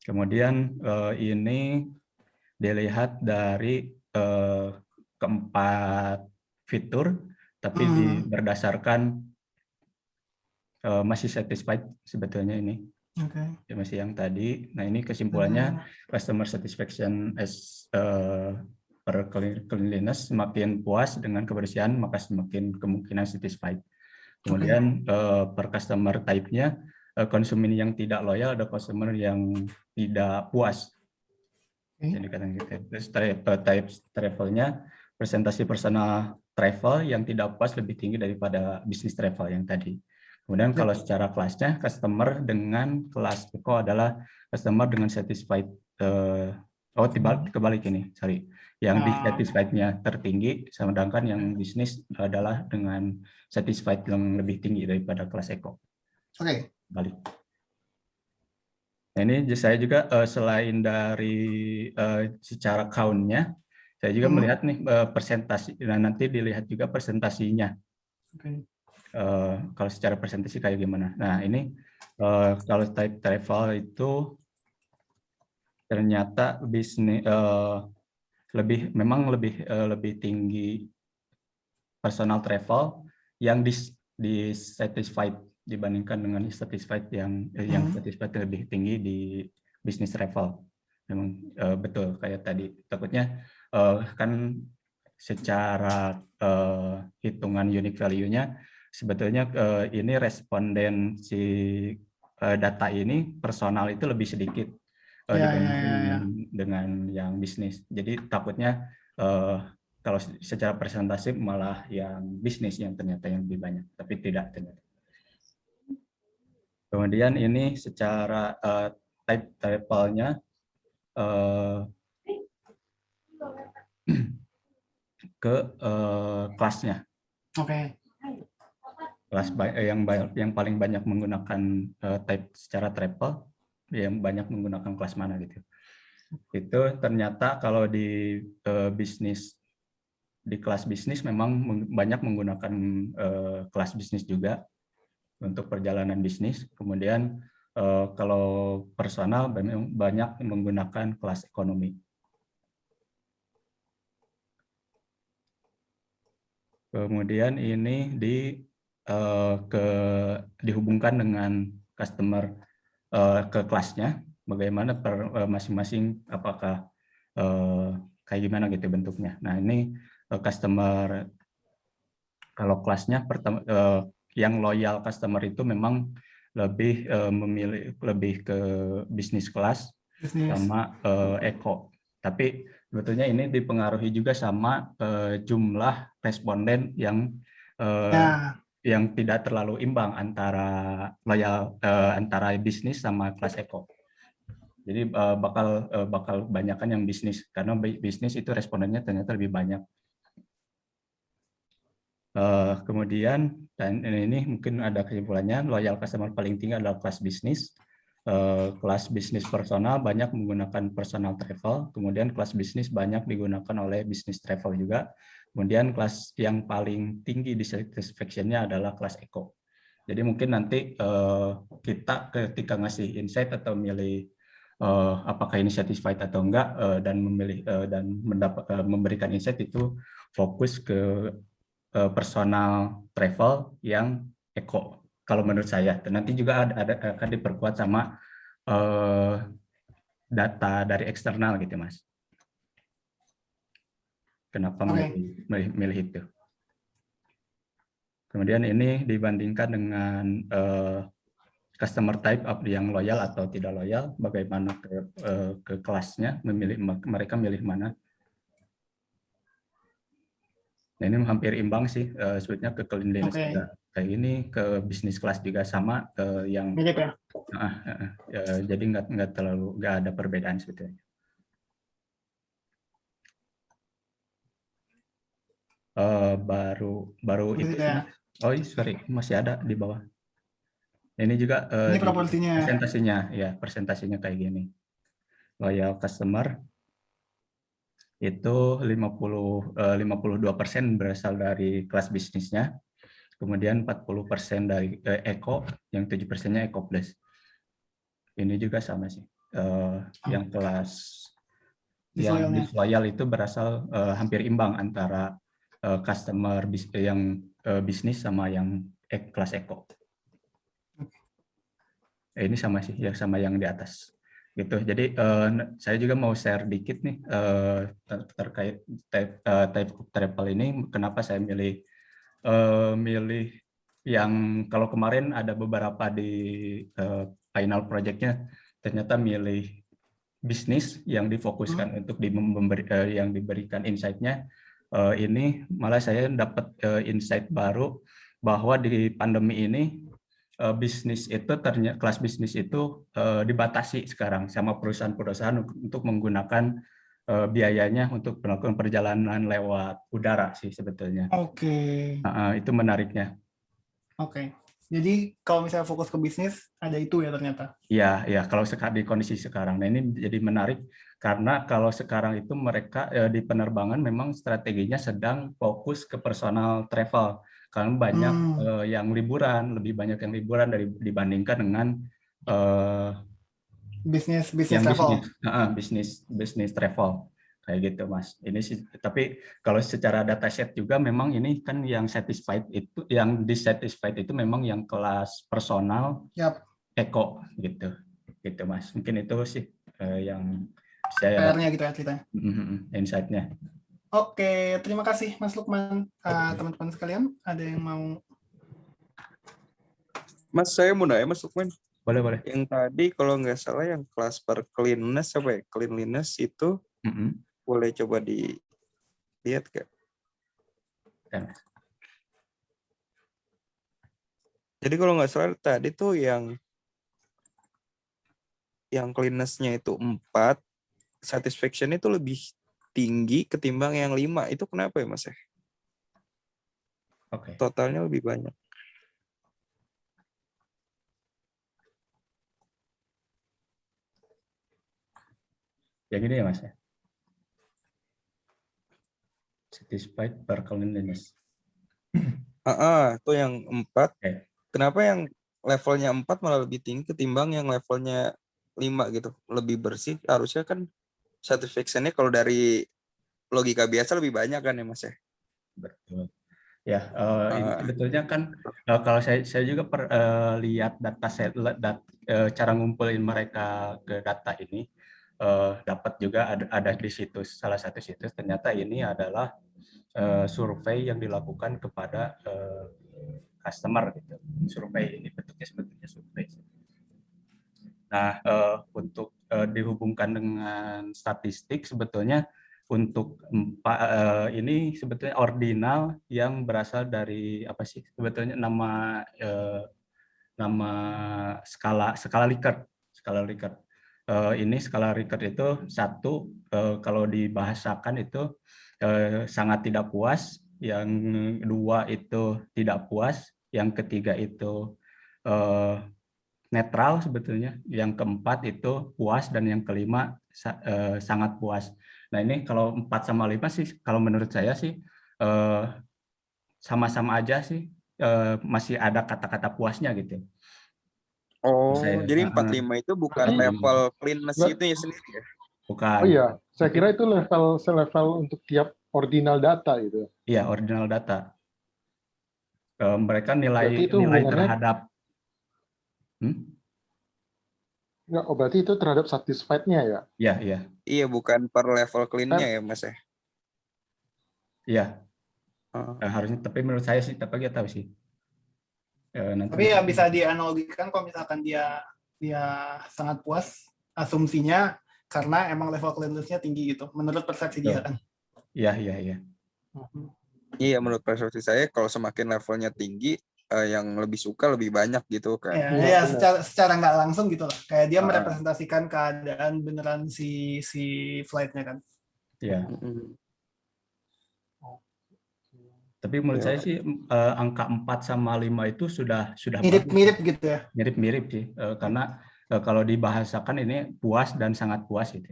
Kemudian ini dilihat dari keempat fitur, tapi berdasarkan masih satisfied sebetulnya ini. Ya, masih yang tadi. Nah ini kesimpulannya customer satisfaction as per cleanliness, semakin puas dengan kebersihan maka semakin kemungkinan satisfied. Kemudian per customer type-nya, konsumen yang tidak loyal ada customer yang tidak puas. Jadi terus type travel-nya, presentasi personal travel yang tidak puas lebih tinggi daripada bisnis travel yang tadi. Kemudian kalau secara kelasnya, customer dengan kelas Eco adalah customer dengan satisfied, kebalik ini, sorry. Yang dissatisfied-nya tertinggi, sedangkan yang bisnis adalah dengan satisfied yang lebih tinggi daripada kelas Eco. Balik. Nah, ini saya juga selain dari secara count-nya, saya juga melihat nih presentasi, dan nanti dilihat juga presentasinya. Kalau secara presentasi kayak gimana. Nah ini kalau type travel itu ternyata bisnis memang lebih tinggi personal travel yang dissatisfied dibandingkan dengan satisfied yang satisfied lebih tinggi di bisnis travel. Memang betul kayak tadi. Takutnya kan secara hitungan unique value-nya sebetulnya ini respondensi data ini personal itu lebih sedikit dibandingkan dengan yang bisnis. Jadi takutnya kalau secara presentasi malah yang bisnis yang ternyata yang lebih banyak, tapi tidak ternyata. Kemudian ini secara type travel-nya ke kelasnya. Kelas yang paling banyak menggunakan type secara travel, yang banyak menggunakan kelas mana gitu. Itu ternyata kalau di bisnis, di kelas bisnis memang banyak menggunakan kelas bisnis juga untuk perjalanan bisnis. Kemudian kalau personal banyak menggunakan kelas ekonomi. Kemudian ini dihubungkan dengan customer ke kelasnya, bagaimana masing-masing apakah kayak gimana gitu bentuknya. Nah ini customer kalau kelasnya yang loyal customer itu memang lebih memilih lebih ke bisnis kelas sama eco. Tapi sebetulnya ini dipengaruhi juga sama jumlah responden yang tidak terlalu imbang antara loyal antara bisnis sama kelas eco. Jadi bakal banyakkan yang bisnis karena bisnis itu respondennya ternyata lebih banyak. Kemudian, dan ini mungkin ada kesimpulannya, loyal customer paling tinggi adalah kelas bisnis. Kelas bisnis personal banyak menggunakan personal travel, kemudian kelas bisnis banyak digunakan oleh bisnis travel juga. Kemudian kelas yang paling tinggi di satisfaction-nya adalah kelas eco. Jadi mungkin nanti kita ketika ngasih insight atau milih apakah ini satisfied atau enggak dan memilih dan memberikan insight itu fokus ke personal travel yang eco kalau menurut saya. Dan nanti juga akan diperkuat sama data dari eksternal gitu Mas. Kenapa milih itu? Kemudian ini dibandingkan dengan customer type yang loyal atau tidak loyal, bagaimana ke kelasnya, mereka milih mana. Nah, ini hampir imbang sih, sebetulnya ke cleanliness juga kayak ini, ke bisnis kelas juga sama, yang mirip ya. Jadi nggak ada perbedaan sebetulnya. Baru itu ya. Oh sorry, masih ada di bawah. Ini juga ini proporsinya. Presentasinya kayak gini. Loyal customer itu 52% berasal dari kelas bisnisnya, kemudian 40% dari eco, yang 7%-nya eco plus. Ini juga sama sih. Yang kelas yang disloyal itu berasal hampir imbang antara customer yang bisnis sama yang kelas eco. Ini sama sih, ya sama yang di atas. Gitu. Jadi saya juga mau share dikit nih terkait type of travel ini. Kenapa saya milih yang kalau kemarin ada beberapa di final project-nya ternyata milih bisnis yang difokuskan untuk yang diberikan insight-nya. Ini malah saya dapat insight baru bahwa di pandemi ini kelas bisnis itu dibatasi sekarang sama perusahaan-perusahaan untuk menggunakan biayanya untuk melakukan perjalanan lewat udara sih sebetulnya. Itu menariknya. Jadi kalau misalnya fokus ke bisnis ada itu ya ternyata. Iya, kalau di kondisi sekarang. Nah ini jadi menarik karena kalau sekarang itu mereka di penerbangan memang strateginya sedang fokus ke personal travel. Karena banyak yang liburan, lebih banyak yang liburan dibandingkan dengan bisnis travel. Bisnis travel kayak gitu Mas. Ini sih, tapi kalau secara dataset juga memang ini kan yang satisfied itu, yang dissatisfied itu memang yang kelas personal, eco gitu Mas. Mungkin itu sih yang saya PR-nya gitu ya ceritanya. Insight-nya. Oke, terima kasih Mas Lukman. Teman-teman sekalian, ada yang mau? Mas, saya mau nanya Mas Lukman. Boleh. Yang tadi kalau nggak salah yang kelas per cleanliness apa ya? Cleanliness itu boleh coba dilihat nggak? Jadi kalau nggak salah tadi tuh yang cleanness-nya itu 4, satisfaction itu lebih tinggi ketimbang yang 5. Itu kenapa ya Mas? Totalnya lebih banyak. Ya gini ya Mas ya. Satisfied per cleanliness. Itu yang 4. Kenapa yang levelnya 4 malah lebih tinggi ketimbang yang levelnya 5 gitu? Lebih bersih. Harusnya kan satisfaction-nya kalau dari logika biasa lebih banyak kan ya Mas ya? Betul. Ya, ini sebetulnya kan kalau saya juga lihat dataset, cara ngumpulin mereka ke data ini, dapat juga ada di situs, salah satu situs, ternyata ini adalah survei yang dilakukan kepada customer gitu. Survei ini bentuknya sebetulnya survei. Nah, untuk dihubungkan dengan statistik sebetulnya untuk ini sebetulnya ordinal yang berasal dari apa sih sebetulnya nama skala Likert. Ini skala Likert itu 1 kalau dibahasakan itu sangat tidak puas, yang dua itu tidak puas, yang ketiga itu netral sebetulnya, yang keempat itu puas, dan yang kelima sangat puas. Nah ini kalau 4 sama 5 sih, kalau menurut saya sih sama-sama aja sih, masih ada kata-kata puasnya gitu. Oh, Saya, jadi 45 itu bukan Tapi- level cleanness Nggak. itu ya sendiri ya? bukan. Oh iya, saya kira itu level untuk tiap ordinal data gitu. Iya, ordinal data. Mereka Berarti itu nilai hubungannya- terhadap Nggak, oh berarti itu terhadap satisfied-nya ya? Iya, iya. Iya, bukan per level clean-nya ya, Mas ya? Iya, Oh. harusnya, tapi menurut saya sih, tapi kita tahu sih. Nanti Tapi ya bisa dianalogikan kalau misalkan dia sangat puas, asumsinya karena emang level cleanliness-nya tinggi gitu, menurut persepsi dia kan. Iya, iya, iya. Iya, menurut persepsi saya kalau semakin levelnya tinggi, yang lebih suka lebih banyak gitu kan. Ya, Iya, ya benar. secara nggak langsung gitu lah. Kayak dia Ah. merepresentasikan keadaan beneran si flight-nya kan. Iya. Mm-mm. Tapi menurut Ya. saya sih angka 4 sama 5 itu sudah Mirip-mirip bagus. gitu ya. Mirip-mirip sih, karena kalau dibahasakan ini puas dan sangat puas gitu.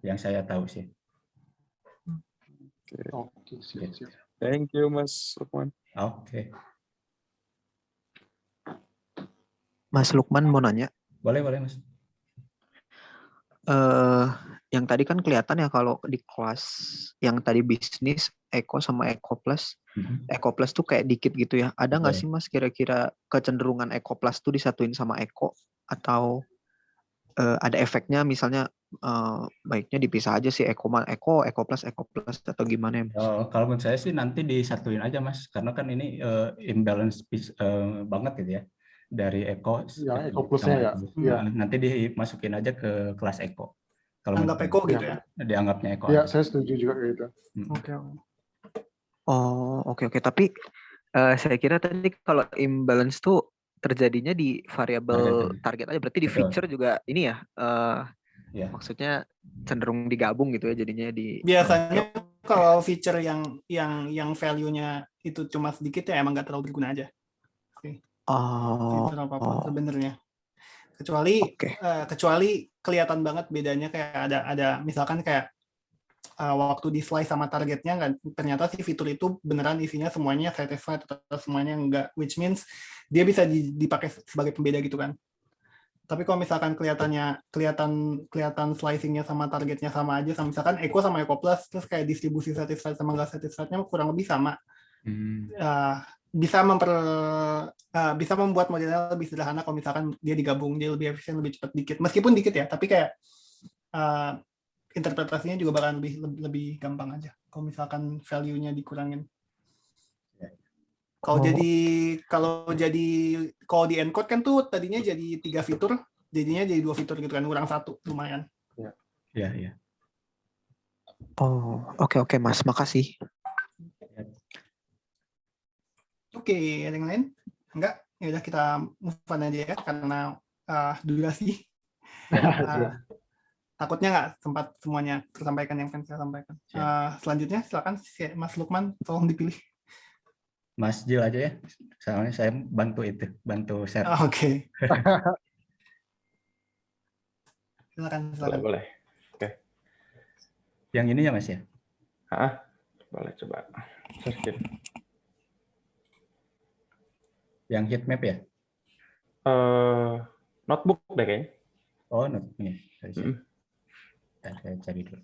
Yang saya tahu sih. Oke, siap. Thank you, Mas Lukman. Oke. Mas Lukman mau nanya, Boleh, Mas. yang tadi kan kelihatan ya kalau di kelas yang tadi bisnis, Eko sama Eko Plus tuh kayak dikit gitu ya. Ada nggak sih Mas kira-kira kecenderungan Eko Plus tuh disatuin sama Eko, atau ada efeknya misalnya baiknya dipisah aja sih Eko Plus atau gimana ya Mas? Kalau menurut saya sih nanti disatuin aja Mas, karena kan ini imbalance banget gitu ya, dari Eko Yang Eko Plus-nya ya. Iya. Nanti dimasukin aja ke kelas Eko. Kalau Anggap Eko gitu ya. Dianggapnya Eko. Ya, aja. saya setuju juga kayak gitu. Oke. Oh, oke. Tapi saya kira tadi kalau imbalance tuh terjadinya di variabel target aja, berarti di Betul. feature juga ini ya, Ya. maksudnya cenderung digabung gitu ya jadinya di. Biasanya kalau feature yang value-nya itu cuma sedikit ya emang nggak terlalu berguna aja. Feature apapun sebenarnya. Kecuali kelihatan banget bedanya, kayak ada misalkan kayak waktu di slice sama targetnya kan ternyata si fitur itu beneran isinya semuanya satisfied atau semuanya enggak, which means dia bisa dipakai sebagai pembeda gitu kan. Tapi kalau misalkan kelihatan slicingnya sama targetnya sama aja, sama misalkan Eko sama Eko Plus, terus kayak distribusi satisfied sama nggak satisfied-nya kurang lebih sama, bisa membuat modelnya lebih sederhana kalau misalkan dia digabung, dia lebih efisien, lebih cepat dikit, meskipun dikit ya, tapi kayak interpretasinya juga bakalan lebih gampang aja kalau misalkan value-nya dikurangin. Kalau di encode kan tuh tadinya jadi 3 fitur, jadinya jadi 2 fitur gitu kan, kurang 1, lumayan. Iya. Oh, oke Mas, makasih. Oke, ada yang lain? Enggak? Ya udah kita move on aja ya, karena durasi. Takutnya nggak sempat semuanya tersampaikan yang pengen saya sampaikan. Selanjutnya silakan Mas Lukman, tolong dipilih. Mas Jil aja ya, soalnya saya bantu share. Oke. Silakan. Boleh. Oke. Yang ini ya Mas ya? Boleh coba. Search. Yang heat map ya? Notebook deh kayaknya. Oh, notebook. Saya cari dulu.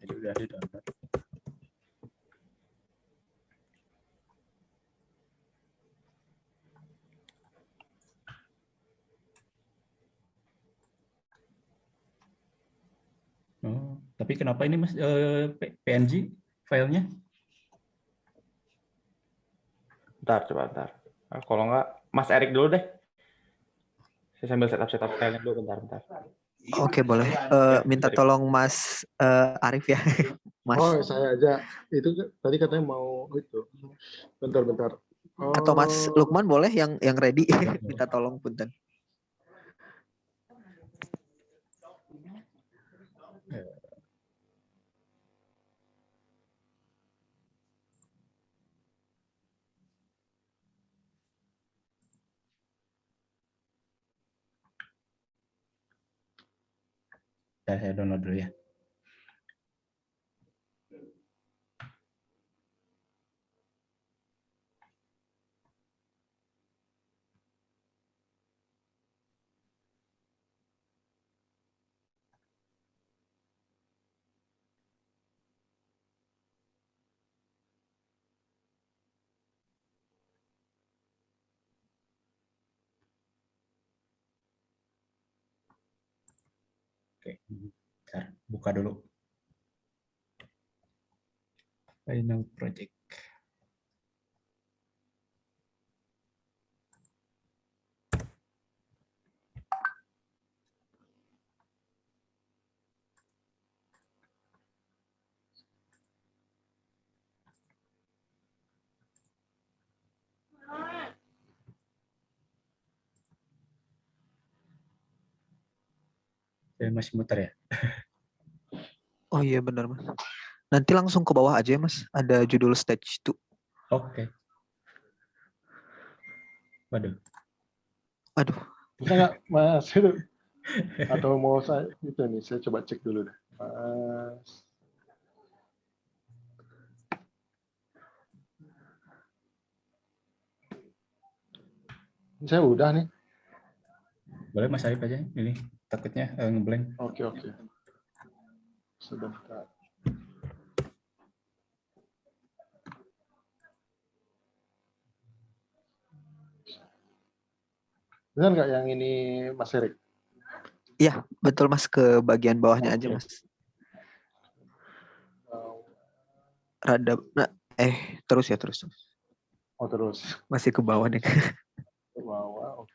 Jadi udah di download. Oh, tapi kenapa ini Mas PNG filenya? Bentar. Kalau nggak, Mas Erik dulu deh. Saya sambil setup filenya dulu, bentar. Oke, boleh. Minta tolong Mas Arif ya. Mas. Oh, saya aja. Itu tadi katanya mau itu. Bentar. Atau Mas Lukman boleh yang ready. Minta tolong punten. Bentar, saya download dulu ya. Oke, bentar, buka dulu. Final project. Saya masih muter ya. Oh iya benar Mas. Nanti langsung ke bawah aja ya Mas. Ada judul stage 2. Oke. Waduh. Aduh. Bisa nggak Mas? Atau mau saya itu nih, saya coba cek dulu deh. Mas. Saya udah nih. Boleh Mas Arif aja, ini takutnya ngeblank. Oke. Sebentar. Benar nggak yang ini Mas Erik? Iya, betul Mas, ke bagian bawahnya aja Oke. Mas. Rada terus ya terus. Oh terus. Masih ke bawah nih. Wow, oke.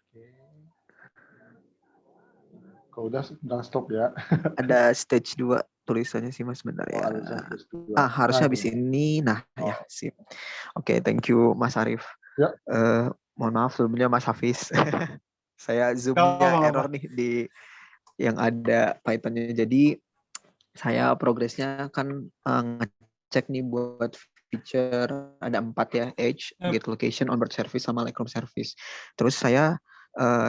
Kalau udah stop ya. Ada stage 2 tulisannya sih Mas benar ya. Harusnya habis ini. Nah, ya sip. Oke, thank you Mas Arif. Ya. Mohon maaf sebelumnya Mas Hafiz. Saya zoom-nya error nih di yang ada Python-nya. Jadi saya progresnya kan ngecek nih buat feature ada 4 ya, Edge, Get Location, Onboard Service, sama Lightroom Service. Terus saya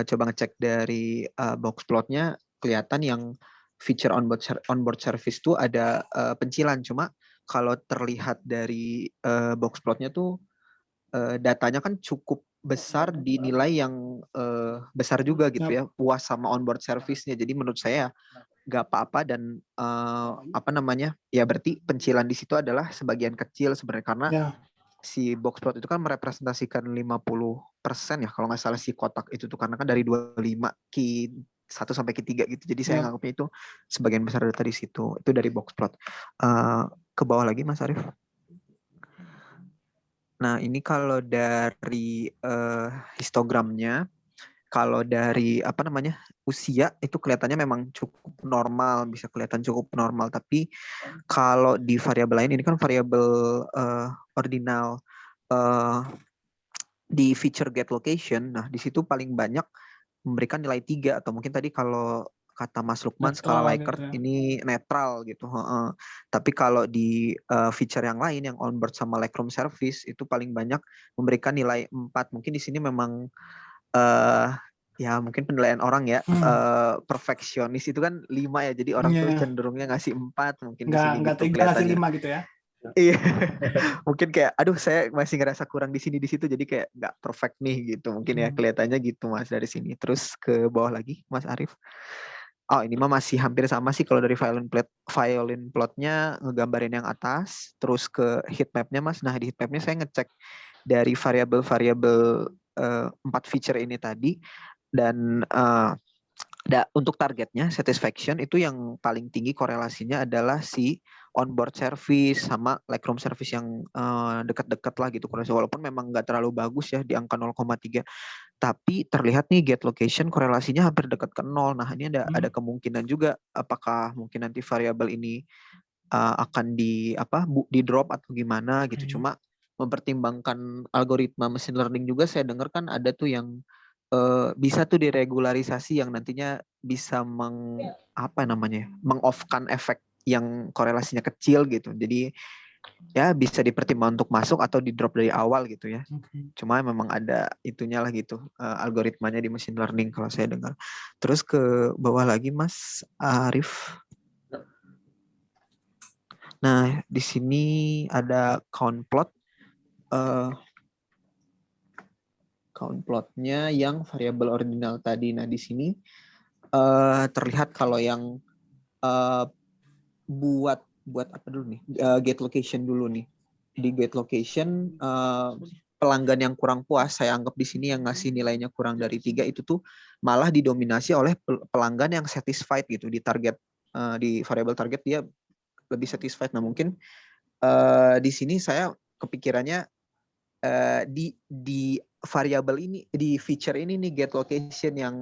coba ngecek dari box plotnya, kelihatan yang feature onboard service tuh ada pencilan. Cuma kalau terlihat dari box plotnya tuh datanya kan cukup besar, dinilai yang besar juga gitu ya, puas sama onboard service-nya. Jadi menurut saya nggak apa-apa dan ya berarti pencilan di situ adalah sebagian kecil sebenarnya, karena si box plot itu kan merepresentasikan 50% ya kalau nggak salah si kotak itu tuh, karena kan dari 25 key 1 sampai key 3 gitu. Jadi saya nganggapnya itu sebagian besar data di situ. Itu dari box plot. Ke bawah lagi Mas Arif. Nah, ini kalau dari histogramnya, kalau dari usia itu kelihatannya memang cukup normal, bisa kelihatan cukup normal. Tapi kalau di variabel lain, ini kan variabel ordinal di feature get location. Nah, di situ paling banyak memberikan nilai 3, atau mungkin tadi kalau kata Mas Lukman skala Likert ini netral gitu. Tapi kalau di feature yang lain yang onboard sama Lightroom Service itu paling banyak memberikan nilai 4. Mungkin di sini memang ya mungkin penilaian orang ya, perfeksionis itu kan 5 ya. Jadi orang tuh cenderungnya ngasih 4 mungkin di sini gitu kelihatannya. Ngasih 5 gitu ya. Iya. Mungkin kayak aduh saya masih ngerasa kurang di sini di situ, jadi kayak nggak perfect nih gitu. Mungkin ya kelihatannya gitu Mas dari sini. Terus ke bawah lagi Mas Arif. Oh, ini mah masih hampir sama sih kalau dari violin plotnya ngegambarin yang atas, terus ke heat map-nya Mas. Nah, di heat map-nya saya ngecek dari variabel-variabel 4 feature ini tadi, dan untuk targetnya satisfaction itu yang paling tinggi korelasinya adalah si onboard service sama Lightroom service yang dekat-dekat lah gitu korelasi, walaupun memang nggak terlalu bagus ya di angka 0,3, tapi terlihat nih get location korelasinya hampir dekat ke 0. Nah, ini ada kemungkinan juga apakah mungkin nanti variabel ini akan di drop atau gimana gitu. Cuma mempertimbangkan algoritma machine learning juga, saya dengar kan ada tuh yang bisa tuh diregularisasi yang nantinya bisa meng-off-kan efek yang korelasinya kecil gitu. Jadi ya bisa dipertimbangkan untuk masuk atau di drop dari awal gitu ya. Cuma memang ada itunya lah gitu, algoritmanya di machine learning kalau saya dengar. Terus ke bawah lagi Mas Arif. Nah, di sini ada count plot. Count plotnya yang variabel ordinal tadi. Nah, di sini terlihat kalau yang buat apa dulu nih? Get location dulu nih. Di get location pelanggan yang kurang puas, saya anggap di sini yang ngasih nilainya kurang dari 3 itu tuh malah didominasi oleh pelanggan yang satisfied gitu di target, di variable target dia lebih satisfied. Nah, mungkin di sini saya kepikirannya di variabel ini, di feature ini nih get location yang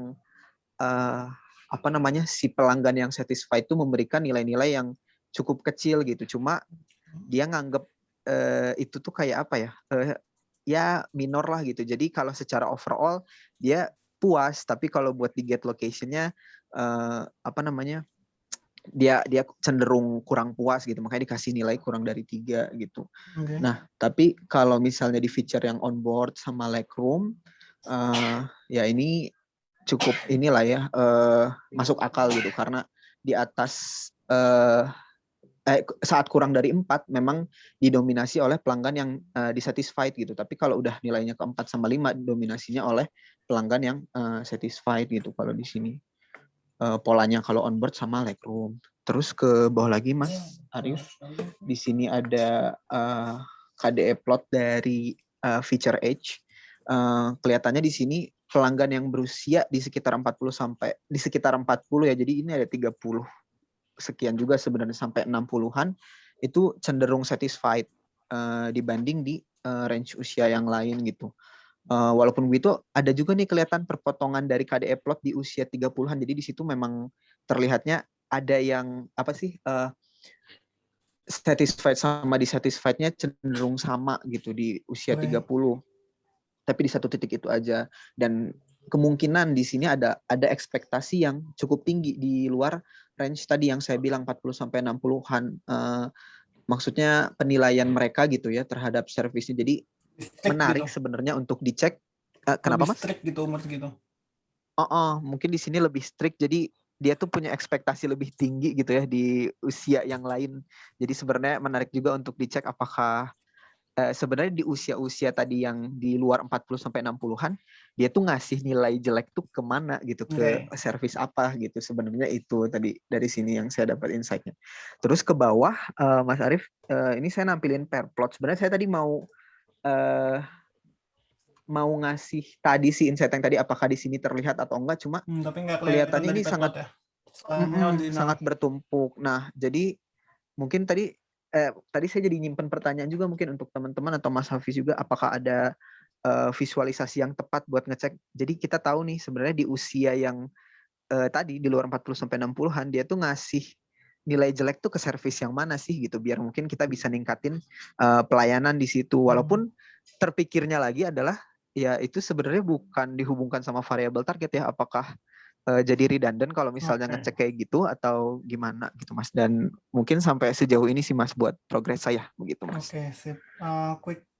apa namanya, si pelanggan yang satisfied itu memberikan nilai-nilai yang cukup kecil gitu. Cuma dia nganggep itu tuh kayak apa ya? Ya minor lah gitu. Jadi kalau secara overall dia puas, tapi kalau buat di get location-nya apa namanya? Dia cenderung kurang puas gitu, makanya dikasih nilai kurang dari 3 gitu. Oke. Nah, tapi kalau misalnya di feature yang onboard sama Lightroom, ya ini cukup inilah ya, masuk akal gitu, karena di atas saat kurang dari 4 memang didominasi oleh pelanggan yang dissatisfied gitu. Tapi kalau udah nilainya ke 4 sama 5 dominasinya oleh pelanggan yang satisfied gitu kalau di sini. Polanya kalau onboard sama Lightroom. Terus ke bawah lagi Mas Arif, di sini ada KDE plot dari feature age. Kelihatannya di sini pelanggan yang berusia di sekitar 40 sampai di sekitar 40 ya. Jadi ini ada 30 sekian juga sebenarnya sampai 60-an itu cenderung satisfied dibanding di range usia yang lain gitu. Walaupun begitu ada juga nih kelihatan perpotongan dari KDE plot di usia 30-an. Jadi di situ memang terlihatnya ada yang apa sih satisfied sama dissatisfied-nya cenderung sama gitu di usia 30. Tapi di satu titik itu aja, dan kemungkinan di sini ada ekspektasi yang cukup tinggi di luar range tadi yang saya bilang 40 sampai 60-an. Maksudnya penilaian mereka gitu ya terhadap servisnya. Jadi menarik gitu sebenarnya untuk dicek. Kenapa Mas? Strict gitu umur segitu. Mungkin di sini lebih strict, jadi dia tuh punya ekspektasi lebih tinggi gitu ya di usia yang lain. Jadi sebenarnya menarik juga untuk dicek apakah sebenarnya di usia-usia tadi yang di luar 40 sampai 60-an dia tuh ngasih nilai jelek tuh kemana gitu, ke servis apa gitu. Sebenarnya itu tadi dari sini yang saya dapat insight-nya. Terus ke bawah Mas Arif, ini saya nampilin pair plot. Sebenarnya saya tadi mau ngasih tadi si insight yang tadi apakah di sini terlihat atau enggak, cuma tapi enggak kelihatannya ini sangat ya. Sangat bertumpuk. Nah, jadi mungkin tadi saya jadi nyimpen pertanyaan juga mungkin untuk teman-teman atau Mas Hafiz juga, apakah ada visualisasi yang tepat buat ngecek. Jadi kita tahu nih sebenarnya di usia yang tadi di luar 40 sampai 60-an dia tuh ngasih nilai jelek tuh ke servis yang mana sih gitu, biar mungkin kita bisa ningkatin pelayanan di situ. Walaupun terpikirnya lagi adalah ya itu sebenarnya bukan dihubungkan sama variabel target ya, apakah jadi redundant kalau misalnya ngecek kayak gitu atau gimana gitu Mas. Dan mungkin sampai sejauh ini sih Mas buat progres saya begitu Mas. Oke, sip.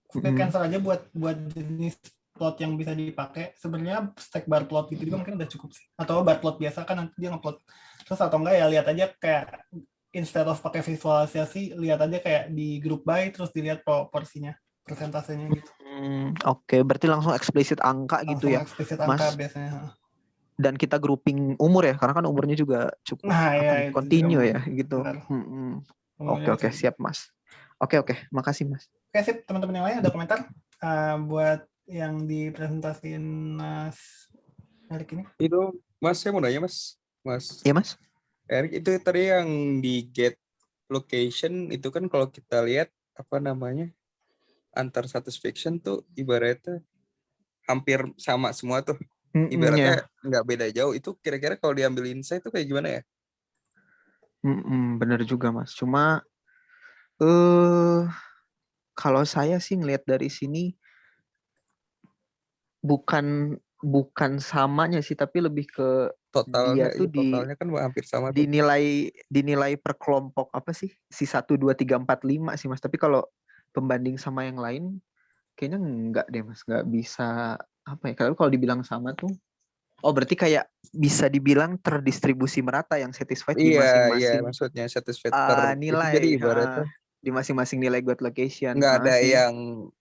Quick answer aja buat jenis plot yang bisa dipakai. Sebenarnya stack bar plot gitu juga mungkin udah cukup sih. Atau bar plot biasa kan nanti dia ngeplot. Terus atau enggak ya lihat aja kayak instead of pakai visualisasi, lihat aja kayak di group by terus dilihat proporsinya, persentasenya gitu. Oke, berarti langsung eksplisit angka gitu ya. Eksplisit angka Mas, biasanya. Dan kita grouping umur ya, karena kan umurnya juga cukup continue ya gitu. Oke, siap Mas. Oke, makasih Mas. Oke, sip. Teman-teman yang lain ada komentar buat yang dipresentasiin Mas Erik ini? Itu Mas, saya mau nanya Mas. Iya Mas. Erik, itu tadi yang di get location itu kan kalau kita lihat apa namanya antar satisfaction tuh ibaratnya hampir sama semua tuh. Ibaratnya nggak beda jauh. Itu kira-kira kalau diambil insight tuh kayak gimana ya? Bener juga Mas. Cuma kalau saya sih ngelihat dari sini bukan samanya sih, tapi lebih ke totalnya, dia tuh totalnya kan hampir sama tuh. dinilai per kelompok apa sih? Si 1 2 3 4 5 sih Mas. Tapi kalau pembanding sama yang lain kayaknya enggak deh Mas, nggak bisa apa ya. Kalau dibilang sama tuh Oh, berarti kayak bisa dibilang terdistribusi merata yang satisfied di Iya, masing-masing maksudnya satisfied per itu nilai, jadi ibaratnya di masing-masing nilai get location. nggak ada Sih. yang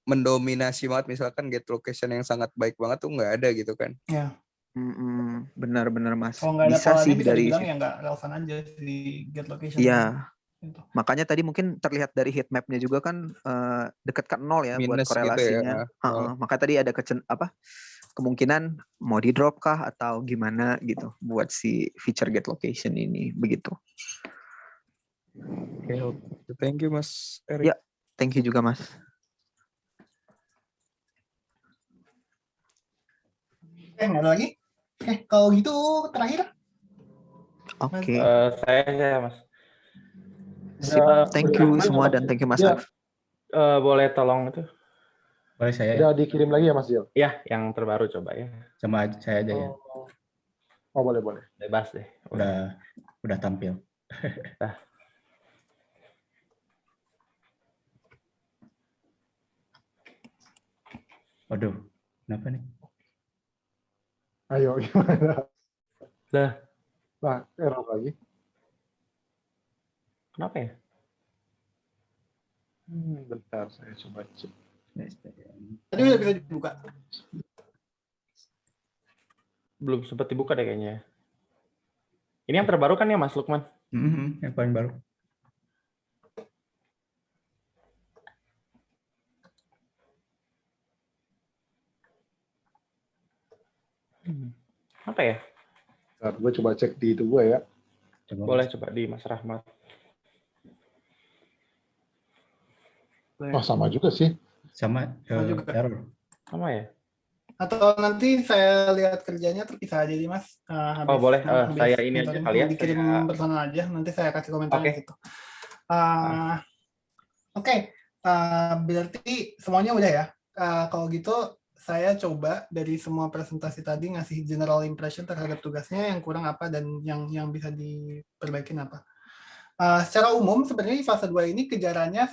mendominasi banget, misalkan get location yang sangat baik banget tuh nggak ada gitu kan. Ya. Benar-benar Mas. Kalau nggak ada Bisa polanya sih bisa dari dibilang ya nggak relevan aja di get location. Iya. Gitu. Makanya tadi mungkin terlihat dari heat map-nya juga kan dekat ke 0 ya buat Minus gitu korelasinya. ya. Maka tadi ada kemungkinan mau di drop kah atau gimana gitu buat si feature get location ini begitu. Oke. Thank you Mas Erik. Ya, thank you juga Mas. Nggak ada lagi? Oke, kalau gitu terakhir. Oke. Saya Mas. Sip. Thank you semua dan thank you Mas Arif. Boleh tolong itu? Boleh saya ya? Udah dikirim lagi ya Mas Zil? Ya, yang terbaru coba ya. Sama saya aja ya. Oh boleh. Bebas deh. Udah tampil. Waduh, kenapa nih? Ayo gimana? Lah, Error lagi. kenapa ya? Bentar, saya coba cek. Tadi udah bisa dibuka. Belum sempat dibuka deh kayaknya. Ini yang terbaru kan ya Mas Lukman? Yang paling baru. Apa ya? Bentar, gue coba cek di itu gue ya. Boleh coba di Mas Rahmat. Oh sama juga sih. Sama juga. error. Sama ya? Atau nanti saya lihat kerjanya terpisah aja di Mas. Boleh. Saya ini aja kali ya. Dikirim personal aja, nanti saya kasih komentar di situ. Oke. Berarti semuanya udah ya. Kalau gitu saya coba dari semua presentasi tadi ngasih general impression terhadap tugasnya, yang kurang apa dan yang bisa diperbaikin apa. Secara umum sebenarnya di fase 2 ini kejarannya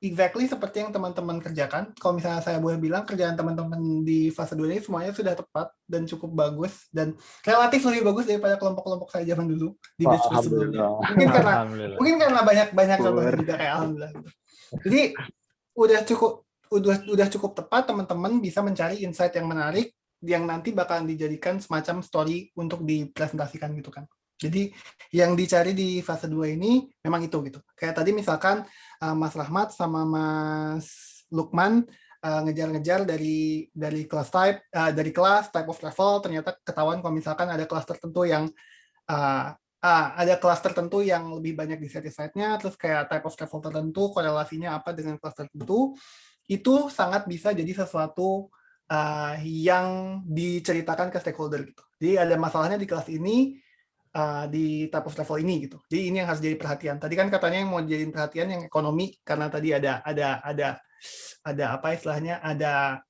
exactly seperti yang teman-teman kerjakan. Kalau misalnya saya boleh bilang, kerjaan teman-teman di fase 2 ini semuanya sudah tepat dan cukup bagus dan relatif lebih bagus daripada kelompok-kelompok saya zaman dulu di batch sebelumnya. Mungkin karena banyak contohnya juga kayak alhamdulillah. Jadi udah cukup tepat, teman-teman bisa mencari insight yang menarik yang nanti bakalan dijadikan semacam story untuk dipresentasikan gitu kan. Jadi yang dicari di fase 2 ini memang itu gitu. Kayak tadi misalkan Mas Rahmat sama Mas Lukman ngejar-ngejar dari kelas type of level, ternyata ketahuan kalau misalkan ada kelas tertentu yang lebih banyak di satisfied-nya, terus kayak type of level tertentu korelasinya apa dengan kelas tertentu, itu sangat bisa jadi sesuatu yang diceritakan ke stakeholder gitu. Jadi ada masalahnya di kelas ini, di type of level ini gitu. Jadi ini yang harus jadi perhatian. Tadi kan katanya yang mau jadiin perhatian yang ekonomi, karena tadi ada apa istilahnya, ada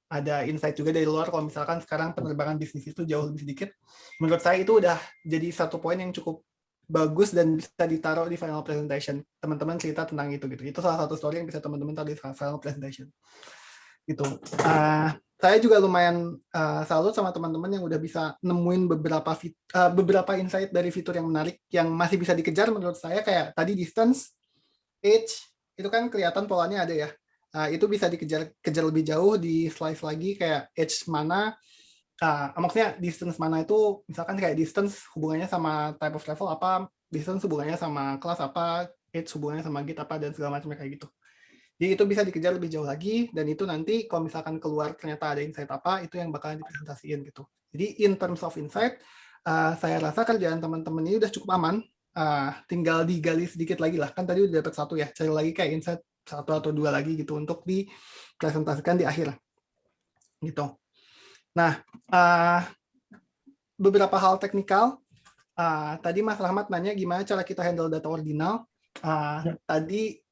insight juga dari luar kalau misalkan sekarang penerbangan bisnis itu jauh lebih sedikit. Menurut saya itu udah jadi satu poin yang cukup bagus dan bisa ditaruh di final presentation. Teman-teman cerita tentang itu gitu. Itu salah satu story yang bisa teman-teman taruh di final presentation. Gitu. Saya juga lumayan salut sama teman-teman yang udah bisa nemuin beberapa insight dari fitur yang menarik yang masih bisa dikejar menurut saya, kayak tadi distance, age, itu kan kelihatan polanya ada ya. Itu bisa dikejar lebih jauh di slice lagi, kayak age mana, maksudnya distance mana itu, misalkan kayak distance hubungannya sama type of level apa, distance hubungannya sama kelas apa, age hubungannya sama gate apa, dan segala macam kayak gitu. Jadi itu bisa dikejar lebih jauh lagi, dan itu nanti kalau misalkan keluar ternyata ada insight apa, itu yang bakalan dipresentasiin gitu. Jadi in terms of insight, saya rasa kerjaan teman-teman ini udah cukup aman, tinggal digali sedikit lagi lah. Kan tadi udah dapat satu ya, cari lagi kayak insight 1 atau 2 lagi gitu untuk dipresentasikan di akhir. Gitu. Nah, beberapa hal teknikal. Tadi Mas Rahmat nanya gimana cara kita handle data ordinal. Tadi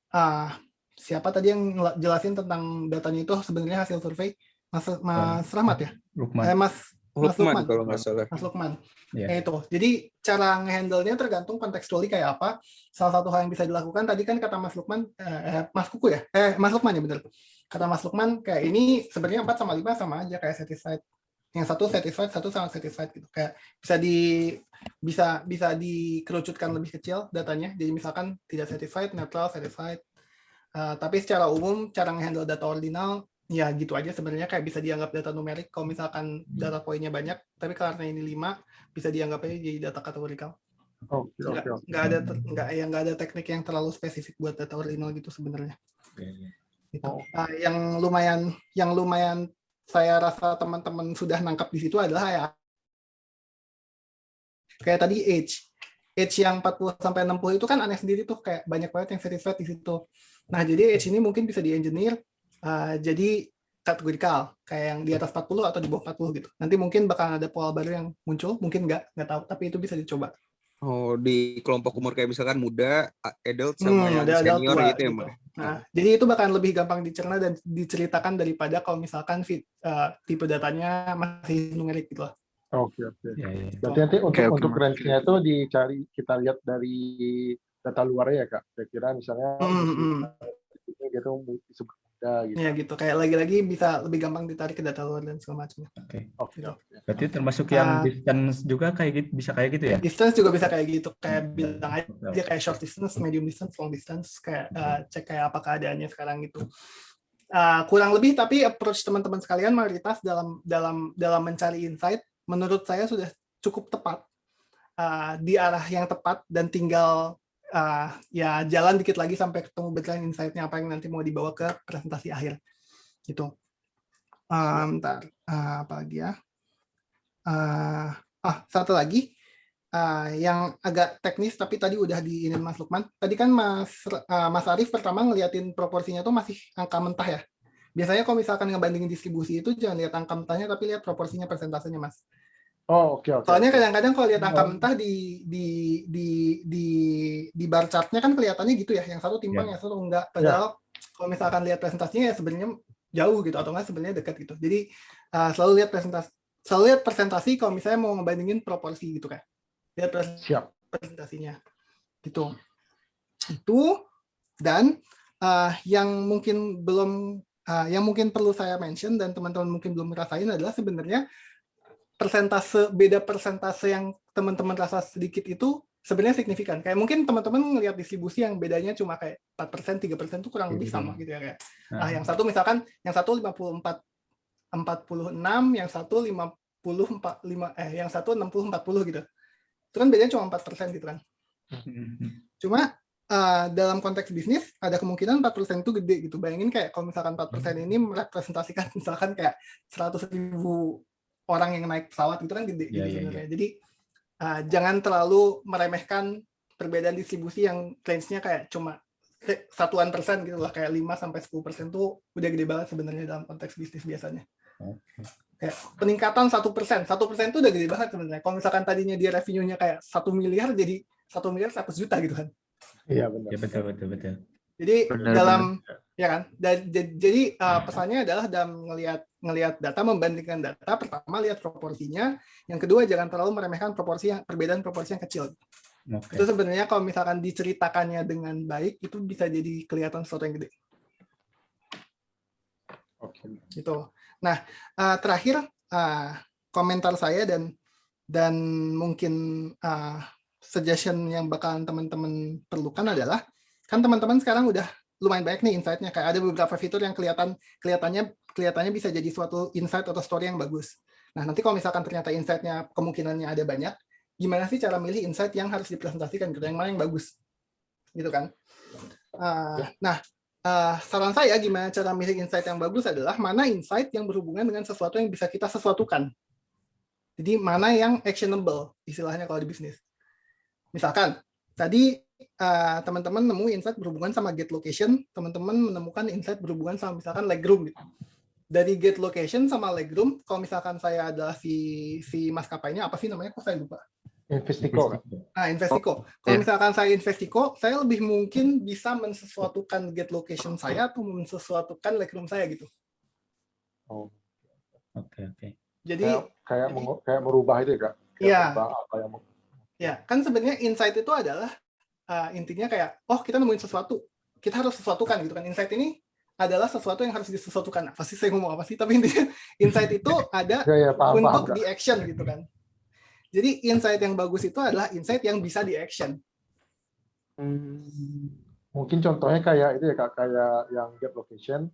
siapa tadi yang jelasin tentang datanya itu sebenarnya hasil survei? Mas Rahmat ya? Lukman. Mas Lukman kalau nggak salah. Mas Lukman. Yeah. Itu. Jadi cara nge-handle-nya tergantung contextually kayak apa. Salah satu hal yang bisa dilakukan tadi kan kata Mas Lukman, Mas Kuku ya? Mas Lukman ya benar. Kata Mas Lukman kayak ini sebenarnya 4 sama 5 sama aja kayak satisfied. Yang satu satisfied, satu sangat satisfied gitu. Kayak bisa dikerucutkan lebih kecil datanya. Jadi misalkan tidak satisfied, neutral, satisfied. Tapi secara umum cara nge-handle data ordinal ya gitu aja sebenarnya, kayak bisa dianggap data numerik kalau misalkan data poinnya banyak, tapi karena ini 5 bisa dianggap aja jadi data kategorikal. Nggak ada teknik yang terlalu spesifik buat data ordinal gitu sebenarnya. Gitu. Yang lumayan saya rasa teman-teman sudah nangkap di situ adalah ya kayak tadi age yang 40 sampai 60 itu kan aneh sendiri tuh, kayak banyak banget yang satisfied di situ. Nah, jadi age ini mungkin bisa di-engineer jadi kategorikal, kayak yang di atas 40 atau di bawah 40 gitu. Nanti mungkin bakal ada pola baru yang muncul, mungkin nggak tahu, tapi itu bisa dicoba. Oh, di kelompok umur kayak misalkan muda, adult sama yang senior tua, gitu ya, Mbak? Nah, jadi itu bakal lebih gampang dicerna dan diceritakan daripada kalau misalkan tipe datanya masih numerik gitu lah. Oke. Ya. Berarti nanti untuk range-nya itu dicari, kita lihat dari data luarnya ya Kak. Kira-kira misalnya gitu disebut muda gitu. Ya gitu, kayak lagi-lagi bisa lebih gampang ditarik ke data luar dan segala macamnya. Oke. Berarti termasuk yang distance juga kayak gitu, bisa kayak gitu ya? Distance juga bisa kayak gitu, kayak bilang aja kayak short distance, medium distance, long distance, kayak cek kayak apa keadaannya sekarang gitu. Kurang lebih, tapi approach teman-teman sekalian mayoritas dalam mencari insight menurut saya sudah cukup tepat, di arah yang tepat, dan tinggal ya jalan dikit lagi sampai ketemu beneran insight-nya apa yang nanti mau dibawa ke presentasi akhir gitu. Bentar, apa lagi ya? Satu lagi yang agak teknis tapi tadi udah diinin Mas Lukman. Tadi kan Mas Arif pertama ngeliatin proporsinya tuh masih angka mentah ya. Biasanya kalau misalkan ngebandingin distribusi itu jangan lihat angka mentahnya tapi lihat proporsinya, persentasenya, Mas. Oh, oke. Soalnya kadang-kadang kalau lihat angka mentah di bar chartnya kan kelihatannya gitu ya, yang satu timbang, yang satu enggak. Padahal kalau misalkan lihat presentasinya ya sebenarnya jauh gitu, atau enggak sebenarnya dekat gitu. Jadi selalu lihat presentasi kalau misalnya mau ngebandingin proporsi gitu kan. Lihat presentasinya gitu. Itu, dan yang mungkin perlu saya mention dan teman-teman mungkin belum ngerasain adalah sebenarnya beda persentase yang teman-teman rasa sedikit itu sebenarnya signifikan. Kayak mungkin teman-teman ngelihat distribusi yang bedanya cuma kayak 4%, 3% itu kurang lebih sama gitu ya kayak. Yang satu misalkan, yang satu 54, 46, yang satu 60-40 gitu. Itu kan bedanya cuma 4% gitu kan. Cuma dalam konteks bisnis ada kemungkinan 4% itu gede gitu. Bayangin kayak kalau misalkan 4% ini merepresentasikan misalkan kayak 100.000 orang yang naik pesawat gitu kan gede gitu sebenarnya. Jadi jangan terlalu meremehkan perbedaan distribusi yang range-nya kayak cuma satuan persen gitu lah, kayak 5-10% tuh udah gede banget sebenarnya dalam konteks bisnis biasanya. Kayak peningkatan 1% tuh udah gede banget sebenarnya. Kalau misalkan tadinya dia revenue-nya kayak 1 miliar jadi 1 miliar 100 juta gitu kan. Iya benar. Ya betul. Jadi ya kan. Jadi pesannya adalah dalam ngelihat data, membandingkan data, pertama lihat proporsinya, yang kedua jangan terlalu meremehkan perbedaan proporsi yang kecil. Itu sebenarnya kalau misalkan diceritakannya dengan baik itu bisa jadi kelihatan sesuatu yang gede. Gitu. Nah, terakhir komentar saya dan mungkin suggestion yang bakalan teman-teman perlukan adalah, kan teman-teman sekarang udah lumayan banyak nih insight-nya, kayak ada beberapa fitur yang kelihatannya bisa jadi suatu insight atau story yang bagus. Nah, nanti kalau misalkan ternyata insight-nya kemungkinannya ada banyak, gimana sih cara milih insight yang harus dipresentasikan gitu, yang mana yang bagus, gitu kan? Saran saya gimana cara milih insight yang bagus adalah mana insight yang berhubungan dengan sesuatu yang bisa kita sesuatukan. Jadi mana yang actionable, istilahnya kalau di bisnis. Misalkan tadi teman-teman nemu insight berhubungan sama get location, teman-teman menemukan insight berhubungan sama misalkan legroom gitu. Dari get location sama legroom, kalau misalkan saya adalah si maskapainya, apa sih namanya? Kok saya lupa? Investico. Investico. Kalau misalkan saya Investico, saya lebih mungkin bisa mensesuatukan get location saya atau mensesuatukan legroom saya gitu. Oke. Jadi kayak merubah itu ya Kak? Iya. Ya, kan sebenarnya insight itu adalah intinya kayak, kita nemuin sesuatu, kita harus sesuatukan gitu kan. Insight ini adalah sesuatu yang harus disesuatukan. Apa sih saya ngomong apa sih? Tapi intinya insight itu ada Ya, paham, untuk Kak. di action gitu kan. Jadi insight yang bagus itu adalah insight yang bisa di action. Mungkin contohnya kayak itu ya Kak, kayak yang get location,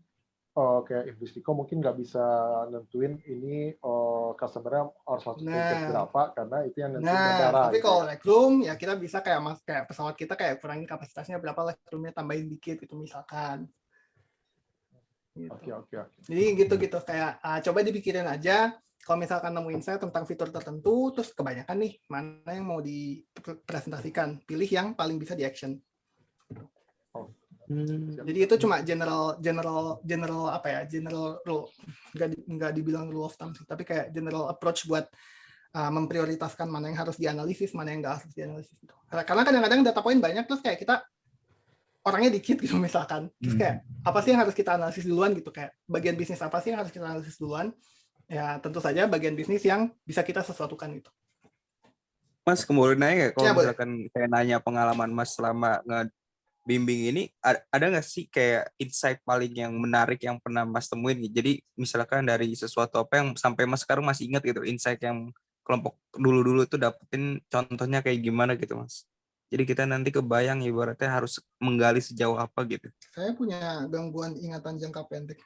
kayak Investico mungkin nggak bisa nentuin ini customer-nya harus masuk ke gate berapa, karena itu yang nentuin bandara. Tapi gitu kalau ya. legroom ya kita bisa kayak pesawat kita kayak kurangin kapasitasnya berapa, legroomnya tambahin dikit gitu misalkan. Gitu. Oke. Jadi gitu kayak coba dipikirin aja. Kalau misalkan nemu insight tentang fitur tertentu, terus kebanyakan nih mana yang mau dipresentasikan, pilih yang paling bisa di action. Jadi itu cuma general apa ya, general rule, nggak dibilang rule of thumb sih, tapi kayak general approach buat memprioritaskan mana yang harus dianalisis, mana yang nggak harus dianalisis. Gitu. Karena kadang-kadang data point banyak, terus kayak kita orangnya dikit gitu misalkan, terus kayak apa sih yang harus kita analisis duluan gitu, kayak bagian bisnis apa sih yang harus kita analisis duluan? Ya tentu saja bagian bisnis yang bisa kita sesuatukan gitu. Mas, kemudian nanya nggak, kalau Ya, misalkan saya nanya pengalaman Mas selama ngebimbing ini, ada nggak sih kayak insight paling yang menarik yang pernah Mas temuin? Jadi misalkan dari sesuatu apa yang sampai Mas sekarang masih ingat gitu, insight yang kelompok dulu-dulu itu dapetin, contohnya kayak gimana gitu Mas? Jadi kita nanti kebayang ibaratnya harus menggali sejauh apa gitu. Saya punya gangguan ingatan jangka pendek.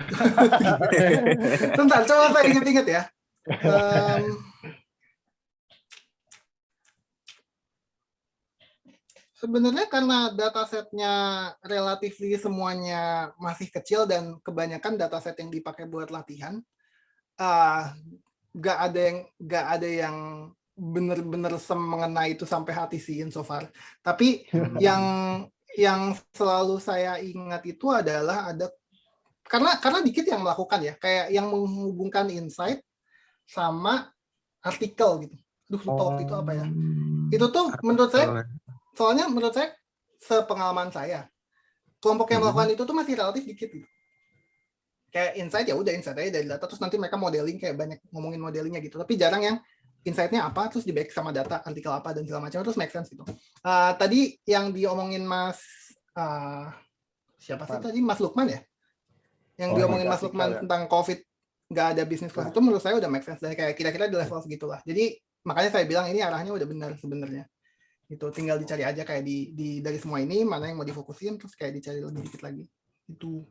Bentar, coba saya ingat-ingat ya. Sebenarnya karena datasetnya relatif semuanya masih kecil dan kebanyakan dataset yang dipakai buat latihan, nggak ada yang benar-benar mengena itu sampai hati sih so far. Tapi yang selalu saya ingat itu adalah ada karena dikit yang melakukan ya, kayak yang menghubungkan insight sama artikel gitu. Lupa waktu itu apa ya. Itu tuh menurut saya, soalnya menurut saya sepengalaman saya, kelompok yang melakukan itu tuh masih relatif dikit gitu. Kayak insight ya udah insight aja dari data, terus nanti mereka modeling, kayak banyak ngomongin modelingnya gitu. Tapi jarang yang insight-nya apa, terus di back sama data, artikel apa, dan segala macam, terus make sense gitu. Tadi yang diomongin Mas, siapa sih tadi? Mas Lukman ya? Yang diomongin Mas Lukman tentang COVID, nggak ada bisnis kelas itu menurut saya udah make sense. Dan kayak kira-kira di level segitulah. Jadi makanya saya bilang ini arahnya udah benar sebenarnya. Itu tinggal dicari aja kayak di dari semua ini, mana yang mau difokusin, terus kayak dicari lebih dikit lagi. Itu.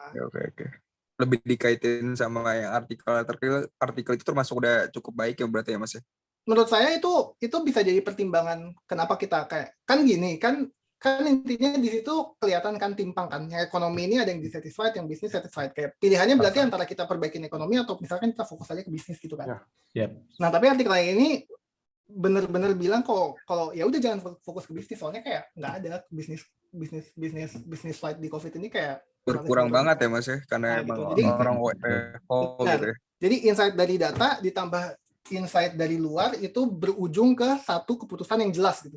Oke. Lebih dikaitin sama yang artikel itu termasuk udah cukup baik ya berarti ya Mas ya? Menurut saya itu bisa jadi pertimbangan kenapa kita kayak kan gini kan intinya di situ kelihatan kan timpang kan, yang ekonomi ini ada yang dissatisfied, yang bisnis satisfied, kayak pilihannya berarti antara kita perbaikin ekonomi atau misalkan kita fokus aja ke bisnis gitu kan. Nah tapi artikel ini bener-bener bilang kalau ya udah jangan fokus ke bisnis, soalnya kayak nggak ada bisnis fight di COVID ini kayak berkurang banget ya Mas ya, karena emang gitu. Jadi, orang gitu ya. Jadi insight dari data ditambah insight dari luar itu berujung ke satu keputusan yang jelas gitu.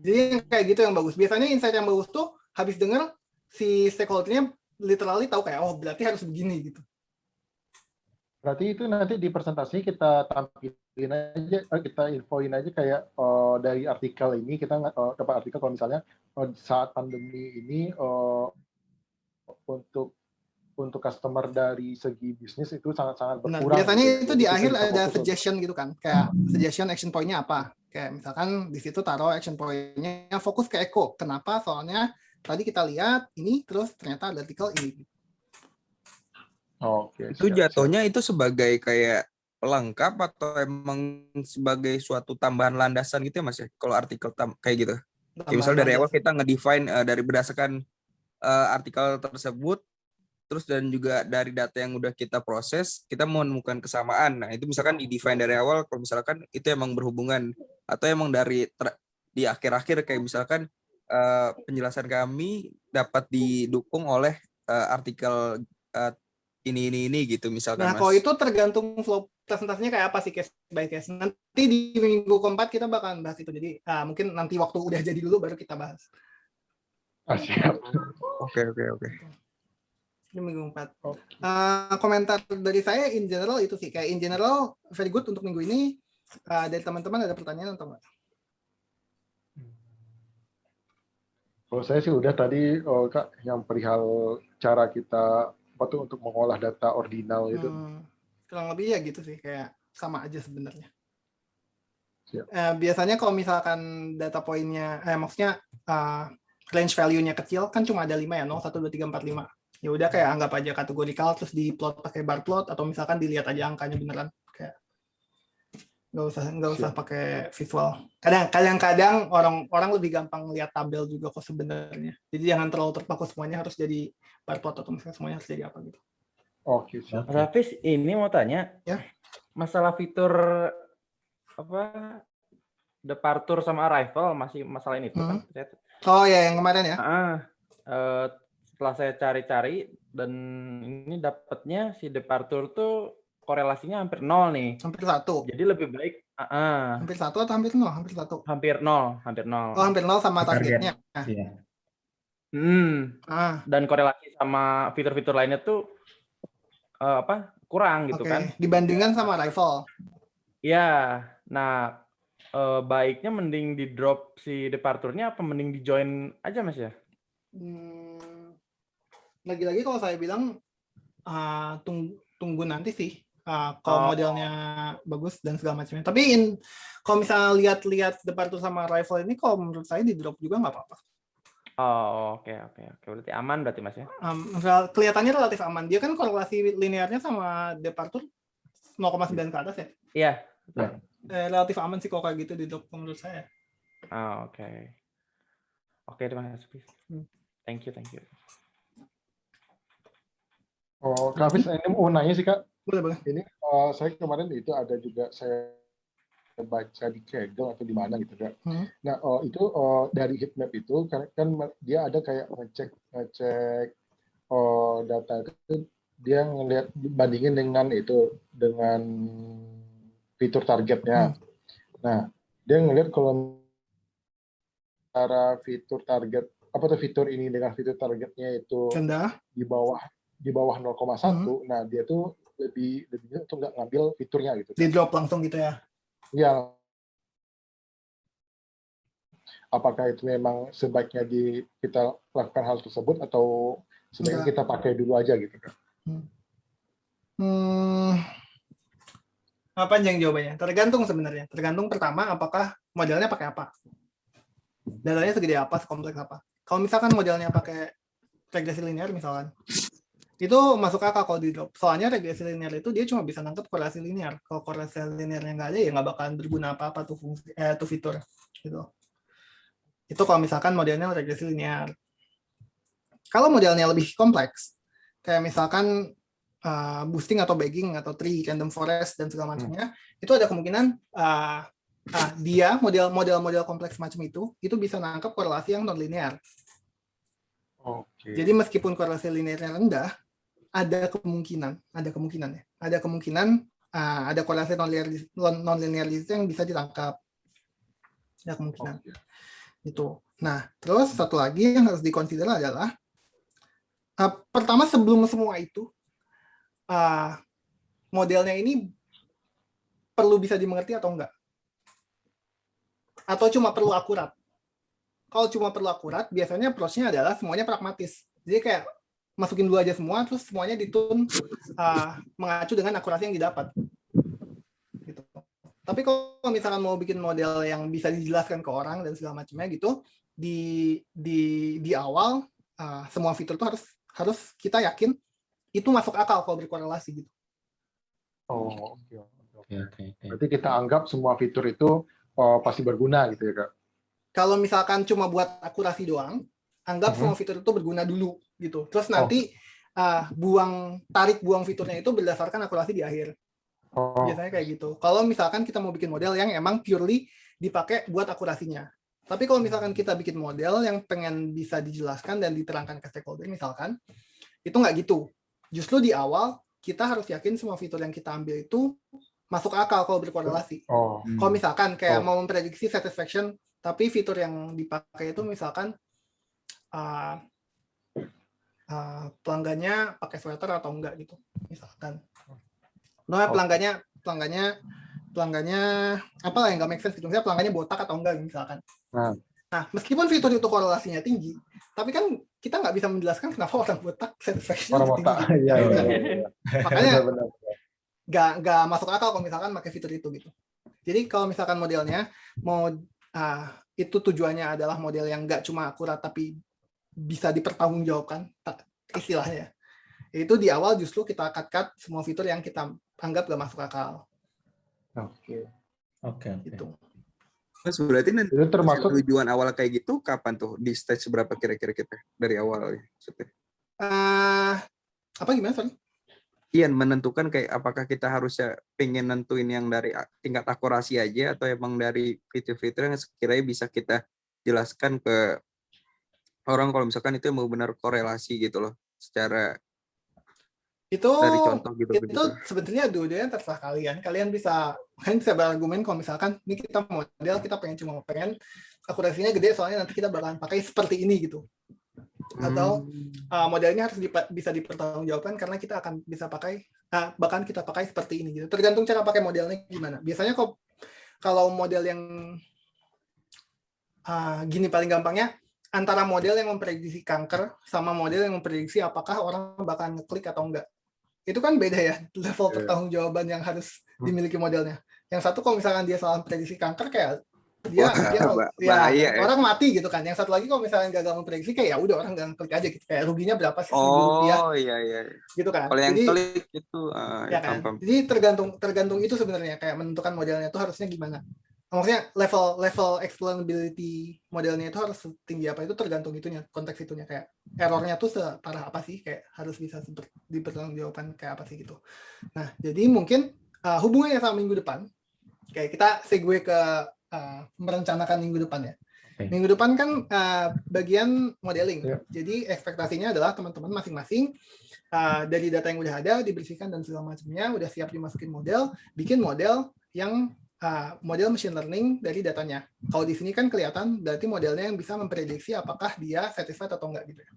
Jadi kayak gitu yang bagus. Biasanya insight yang bagus tuh habis denger si stakeholder-nya literally tahu kayak oh berarti harus begini gitu. Berarti itu nanti di presentasi kita tampilin aja, kita infoin aja kayak dari artikel ini kita dapat artikel kalau misalnya saat pandemi ini untuk customer dari segi bisnis itu sangat-sangat berkurang. Biasanya gitu. Itu di akhir ada suggestion gitu kan, kayak suggestion action point-nya apa? Kayak misalkan di situ taruh action point-nya fokus ke eco. Kenapa? Soalnya tadi kita lihat ini, terus ternyata ada artikel ini. Oke. Itu jatuhnya itu sebagai kayak pelengkap atau emang sebagai suatu tambahan landasan gitu ya Mas ya? Kalau artikel kayak gitu. Ya, misalnya dari awal kita ngedefine dari berdasarkan artikel tersebut, terus dan juga dari data yang udah kita proses, kita menemukan kesamaan. Nah itu misalkan di-define dari awal, kalau misalkan itu emang berhubungan, atau emang dari di akhir-akhir kayak misalkan penjelasan kami dapat didukung oleh artikel ini gitu misalkan. Nah, kalau itu tergantung flow presentasinya kayak apa sih, case by case. Nanti di minggu keempat kita bakalan bahas itu. Jadi mungkin nanti waktu udah jadi dulu baru kita bahas. Siap. Oke. Di minggu 4. Komentar dari saya in general itu sih, kayak in general very good untuk minggu ini. Dari teman-teman ada pertanyaan atau enggak? Kalau saya sih udah tadi Kak, yang perihal cara kita untuk mengolah data ordinal itu. Kurang lebih ya gitu sih, kayak sama aja sebenarnya. Siap. Biasanya kalau misalkan data poinnya, maksudnya range value-nya kecil, kan cuma ada 5 ya, 0, 1, 2, 3, 4, 5. Ya udah kayak anggap aja kategorikal, terus di plot pakai bar plot, atau misalkan dilihat aja angkanya beneran. Kayak nggak usah pakai visual. Kadang-kadang orang lebih gampang lihat tabel juga kok sebenarnya. Jadi jangan terlalu terpaku semuanya harus jadi bar plot atau misalnya semuanya harus jadi apa gitu. Oke, siap. Mas Hafiz, ini mau tanya, Ya. masalah fitur apa departure sama arrival masih masalahin itu kan? Oh ya, yang kemarin ya. Setelah saya cari-cari dan ini dapatnya si departure tuh korelasinya hampir 0 nih. Hampir 1. Jadi lebih baik hampir 1 atau hampir 0? Hampir 1. Hampir 0, hampir 0. Oh, hampir 0 sama targetnya. Iya. Dan korelasi sama fitur-fitur lainnya tuh kurang gitu kan? Dibandingkan sama rival. Iya. Nah, baiknya mending di drop si departure-nya apa mending di join aja Mas ya? Lagi-lagi kalau saya bilang tunggu nanti sih. Kalau modelnya bagus dan segala macamnya. Tapi kalau misalnya lihat departure sama rival ini, kalau menurut saya di drop juga nggak apa-apa. Oh, oke. Berarti aman berarti Mas ya? Kelihatannya relatif aman. Dia kan korelasi linearnya sama departure 0,9 ke atas ya? Iya. Relatif aman sih kalau kayak gitu di drop menurut saya. Oke. Oke, terima kasih. Thank you. Kak Hafiz, ini mau nanya sih Kak. Boleh. Ini saya kemarin itu ada juga saya baca di Kaggle atau di mana gitu Kak. Nah itu dari heatmap itu kan dia ada kayak ngecek data itu, dia ngelihat bandingin dengan fitur targetnya. Nah dia ngelihat kalau antara fitur target fitur ini dengan fitur targetnya itu di bawah 0,1, nah dia tuh lebih untuk nggak ngambil fiturnya gitu. Di drop langsung gitu ya? Iya. Apakah itu memang sebaiknya kita lakukan hal tersebut atau sebaiknya kita pakai dulu aja gitu kan? Panjang jawabannya. Tergantung sebenarnya. Tergantung pertama apakah modelnya pakai apa. Datanya segede apa, sekompleks apa. Kalau misalkan modelnya pakai regresi linear misalkan, itu masuk akal kalau di drop. Soalnya regresi linear itu dia cuma bisa nangkep korelasi linear. Kalau korelasi linearnya nggak ada, ya nggak bakalan berguna apa-apa tuh fungsi tuh fitur. Gitu. Itu kalau misalkan modelnya regresi linear. Kalau modelnya lebih kompleks, kayak misalkan boosting atau bagging atau tree, random forest dan segala macamnya, itu ada kemungkinan dia model kompleks macam itu bisa nangkep korelasi yang non linear. Jadi meskipun korelasi linearnya rendah, ada kemungkinan ada korelasi non linear itu yang bisa ditangkap. Ada kemungkinan. Itu. Nah, terus satu lagi yang harus dikonsider adalah pertama sebelum semua itu modelnya ini perlu bisa dimengerti atau enggak? Atau cuma perlu akurat? Kalau cuma perlu akurat, biasanya approach-nya adalah semuanya pragmatis. Jadi kayak masukin dulu aja semua, terus semuanya ditun mengacu dengan akurasi yang didapat. Gitu. Tapi kalau misalkan mau bikin model yang bisa dijelaskan ke orang dan segala macamnya gitu, di awal semua fitur itu harus kita yakin itu masuk akal kalau berkorelasi gitu. Oke. Berarti kita anggap semua fitur itu pasti berguna gitu ya Kak? Kalau misalkan cuma buat akurasi doang, anggap semua fitur itu berguna dulu gitu. Terus nanti tarik buang fiturnya itu berdasarkan akurasi di akhir. Biasanya kayak gitu. Kalau misalkan kita mau bikin model yang emang purely dipakai buat akurasinya. Tapi kalau misalkan kita bikin model yang pengen bisa dijelaskan dan diterangkan ke stakeholder misalkan, itu nggak gitu. Justru di awal kita harus yakin semua fitur yang kita ambil itu masuk akal kalau berkorelasi. Kalau misalkan kayak mau memprediksi satisfaction, tapi fitur yang dipakai itu misalkan pelanggannya pakai sweater atau enggak gitu, misalkan. Pelanggannya apalah yang nggak make sense gitu, misalnya pelanggannya botak atau enggak misalkan. Nah, meskipun fitur itu korelasinya tinggi, tapi kan kita nggak bisa menjelaskan kenapa orang botak satisfaction Orang tinggi. botak. Iya, Gitu iya, kan. iya. Makanya Benar. nggak masuk akal kalau misalkan pakai fitur itu gitu. Jadi kalau misalkan modelnya mau itu tujuannya adalah model yang nggak cuma akurat tapi bisa dipertanggungjawabkan istilahnya. Itu di awal justru kita cut semua fitur yang kita anggap nggak masuk akal. Oke. Gitu. Mas berarti nanti Itu termasuk tujuan awal kayak gitu kapan tuh, di stage berapa kira-kira kita dari awal maksudnya? Apa gimana sorry? Iya, menentukan kayak apakah kita harusnya pengen nentuin yang dari tingkat akurasi aja atau emang dari fitur-fitur yang sekiranya bisa kita jelaskan ke orang kalau misalkan itu mau benar korelasi gitu loh secara Itu dari contoh gitu. sebetulnya dua-duanya terserah kalian. Kalian bisa berargumen kalau misalkan ini kita model kita cuma pengen akurasinya gede soalnya nanti kita bakalan pakai seperti ini gitu. Atau modelnya harus bisa dipertanggungjawabkan karena kita akan bisa pakai bahkan kita pakai seperti ini gitu. Tergantung cara pakai modelnya gimana. Biasanya kalau model yang gini paling gampangnya antara model yang memprediksi kanker sama model yang memprediksi apakah orang bakalan ngeklik atau enggak. Itu kan beda ya level pertanggungjawaban yang harus dimiliki modelnya. Yang satu kalau misalkan dia salah prediksi kanker kayak dia orang mati gitu kan. Yang satu lagi kalau misalnya gagal memprediksi kayak ya udah orang nggak klik aja gitu. Kayak ruginya berapa sih rupiah? Oh iya. Gitu kan. Kalau yang klik itu ya kan. Jadi tergantung itu sebenarnya kayak menentukan modelnya itu harusnya gimana. Maksudnya level explainability modelnya itu harus tinggi apa itu tergantung itunya, konteks itunya kayak errornya tuh separah apa sih, kayak harus bisa dipertanggungjawabkan kayak apa sih gitu. Nah, jadi mungkin hubungannya sama minggu depan, kayak kita segue ke merencanakan minggu depan ya. Minggu depan kan bagian modeling. Jadi ekspektasinya adalah teman-teman masing-masing dari data yang udah ada dibersihkan dan segala macamnya udah siap dimasukin model, bikin model yang model machine learning dari datanya. Kalau di sini kan kelihatan berarti modelnya yang bisa memprediksi apakah dia satisfied atau enggak gitu ya.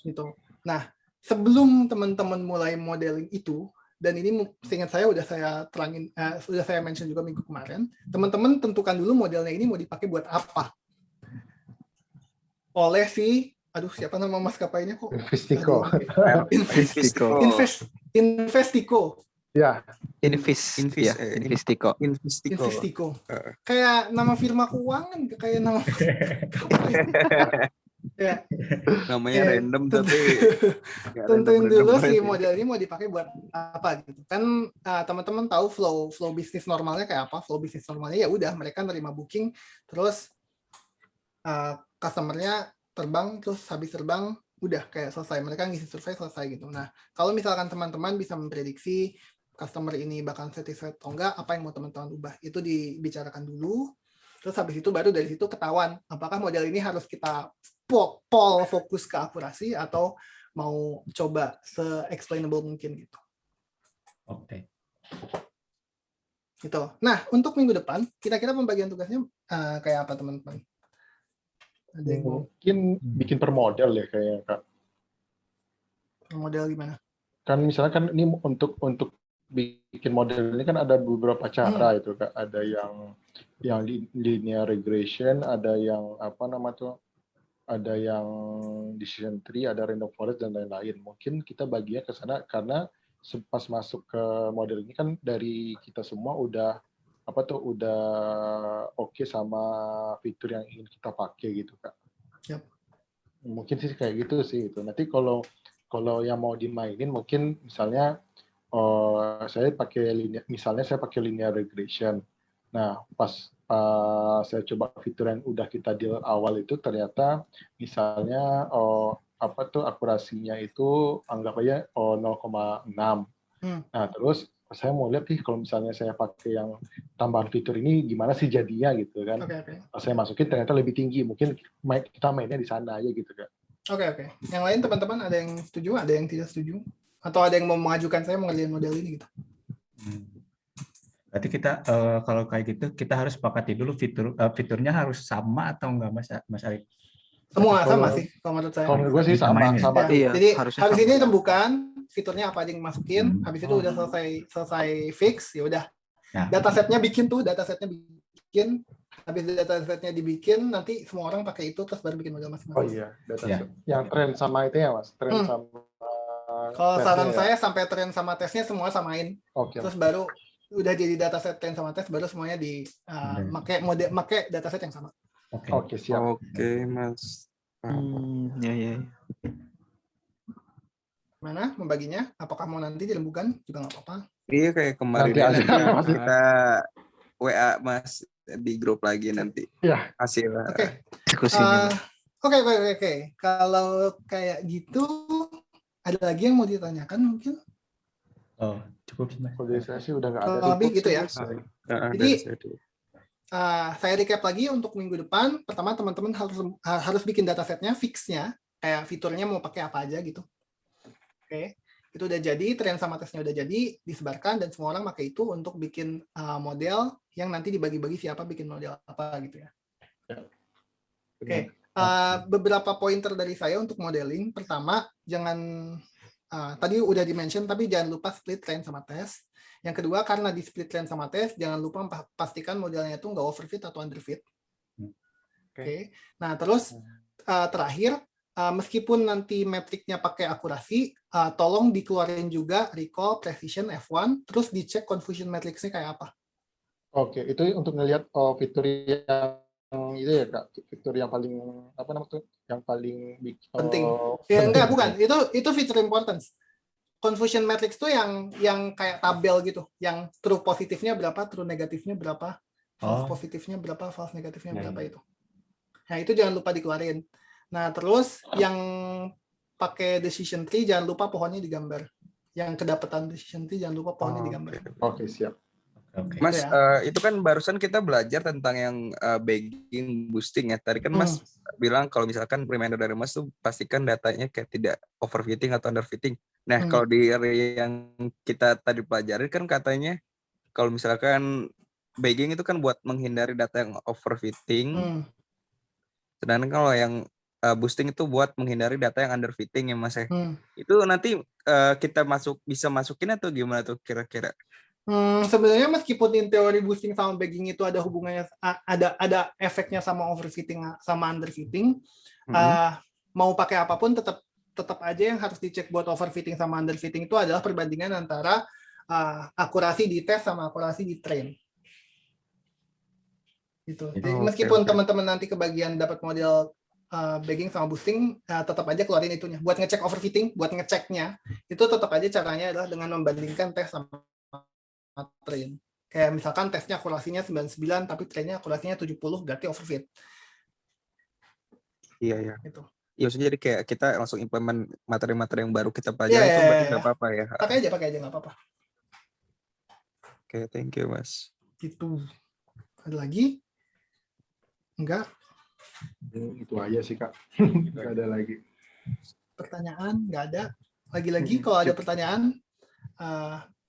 Gitu. Nah, sebelum teman-teman mulai modeling itu, dan ini seingat saya udah saya terangin, sudah saya mention juga minggu kemarin, teman-teman tentukan dulu modelnya ini mau dipakai buat apa. Oleh siapa nama maskapainya kok? Investico. Ya. Investico. Kayak nama firma keuangan, kayak nama ya. Namanya random tapi tentuin dulu sih model ini mau dipakai buat apa gitu. Kan teman-teman tahu flow bisnis normalnya kayak apa? Flow bisnis normalnya ya udah mereka nerima booking terus customer-nya terbang terus habis terbang udah kayak selesai, mereka ngisi survei selesai gitu. Nah, kalau misalkan teman-teman bisa memprediksi customer ini bakal satisfied atau enggak, apa yang mau teman-teman ubah, itu dibicarakan dulu, terus habis itu baru dari situ ketahuan apakah model ini harus kita fokus ke akurasi atau mau coba se-explainable mungkin gitu. Oke. Gitu. Nah, untuk minggu depan, kira-kira pembagian tugasnya kayak apa teman-teman? Mungkin bikin per model ya kayaknya Kak. Per model gimana? Kan misalnya kan ini untuk bikin model ini kan ada beberapa cara itu Kak. Ada yang linear regression, ada yang ada yang decision tree, ada random forest dan lain-lain. Mungkin kita baginya ke sana karena pas masuk ke model ini kan dari kita semua udah oke sama fitur yang ingin kita pakai gitu Kak. Yep. Mungkin sih kayak gitu sih itu. Nanti kalau yang mau dimainin mungkin misalnya saya pakai linear regression. Nah, pas saya coba fitur yang udah kita deal awal itu ternyata misalnya akurasinya itu anggap aja 0,6. Nah, terus saya mau lihat nih kalau misalnya saya pakai yang tambahan fitur ini gimana sih jadinya gitu kan. Okay. Pas saya masukin ternyata lebih tinggi. Mungkin kita mainnya di sana aja gitu kan. Oke. Yang lain teman-teman ada yang setuju, ada yang tidak setuju? Atau ada yang mau mengajukan saya mengerjain model ini gitu? Berarti kita kalau kayak gitu kita harus sepakati dulu fiturnya harus sama atau enggak Mas Arif? Semua sama sih kalau menurut saya. Kalau menurut gue sih sama. Ya, iya, jadi habis ini rembukan fiturnya apa aja yang masukin, habis itu udah selesai fix ya udah. Datasetnya bikin. habis datasetnya dibikin, nanti semua orang pakai itu terus baru bikin model Oh masing-masing. iya, data Ya. yang tren sama itu ya Mas, tren sama Kalau tesnya saran ya? saya sampai tren sama tesnya semua samain, Oke. terus baru udah jadi dataset tren sama tes, baru semuanya di pakai dataset yang sama. Oke. Oke, siap. Oke, Mas. Ya, ya. Mana membaginya? Apakah mau nanti dirembukan juga nggak apa-apa. Iya kayak kemarin Nanti aja, Mas. kita WA Mas di grup lagi nanti. Ya. Hasilnya. Oke. Diskusinya. Oke. Kalau kayak gitu, ada lagi yang mau ditanyakan mungkin? Oh, cukup sih, Mas. Kalau dari saya sih udah nggak ada. Kalau lebih gitu ya. Jadi, saya recap lagi untuk minggu depan. Pertama, teman-teman harus bikin datasetnya, fixnya, kayak fiturnya mau pakai apa aja gitu. Oke, itu udah jadi, tren sama tesnya udah jadi, disebarkan, dan semua orang pakai itu untuk bikin model yang nanti dibagi-bagi siapa bikin model apa gitu ya. Oke, beberapa pointer dari saya untuk modeling. Pertama, tadi udah di-mention, tapi jangan lupa split trend sama test. Yang kedua, karena di split trend sama test, jangan lupa pastikan modelnya itu nggak overfit atau underfit. Oke. Nah, terus terakhir, meskipun nanti metriknya pakai akurasi, tolong dikeluarin juga recall, precision, F1, terus dicek confusion matrixnya kayak apa. Oke, itu untuk ngelihat fitur yang itu ya Kak, fitur yang paling apa namanya tuh, yang paling Penting. Ya enggak, bukan. Itu fitur importance. Confusion matrix tuh yang kayak tabel gitu, yang true positifnya berapa, true negatifnya berapa, false positifnya berapa, false negatifnya berapa itu. Nah, itu jangan lupa dikeluarin. Nah, terus yang pakai decision tree jangan lupa pohonnya digambar. Yang kedapatan decision tree jangan lupa pohonnya digambar. Oke, siap. Oke. Mas, Gitu ya. itu kan barusan kita belajar tentang yang bagging boosting ya. Tadi kan Mas bilang kalau misalkan reminder dari Mas tuh pastikan datanya kayak tidak overfitting atau underfitting. Nah, kalau di area yang kita tadi pelajari kan katanya kalau misalkan bagging itu kan buat menghindari data yang overfitting. Sedangkan kalau yang boosting itu buat menghindari data yang underfitting ya Mas ya. Itu nanti kita bisa masukin atau gimana tuh kira-kira? Sebenarnya meskipun in teori boosting sama bagging itu ada hubungannya, ada efeknya sama overfitting sama underfitting, mau pakai apapun tetap aja yang harus dicek buat overfitting sama underfitting itu adalah perbandingan antara akurasi di tes sama akurasi di train. Gitu. Jadi meskipun teman-teman nanti kebagian dapat model bagging sama boosting, tetap aja keluarin itunya. Buat ngecek overfitting, buat ngeceknya, itu tetap aja caranya adalah dengan membandingkan tes sama train. Kayak misalkan tesnya akurasinya 99 tapi trainnya akurasinya 70, berarti overfit. Iya. Gitu. Iya, maksudnya jadi kayak kita langsung implement materi-materi yang baru kita pelajari itu berarti nggak apa-apa ya. Pakai aja nggak apa-apa. Oke, thank you Mas. Gitu. Ada lagi? Enggak. Itu aja sih Kak. Nggak ada lagi. Pertanyaan? Nggak ada. Lagi-lagi kalau ada pertanyaan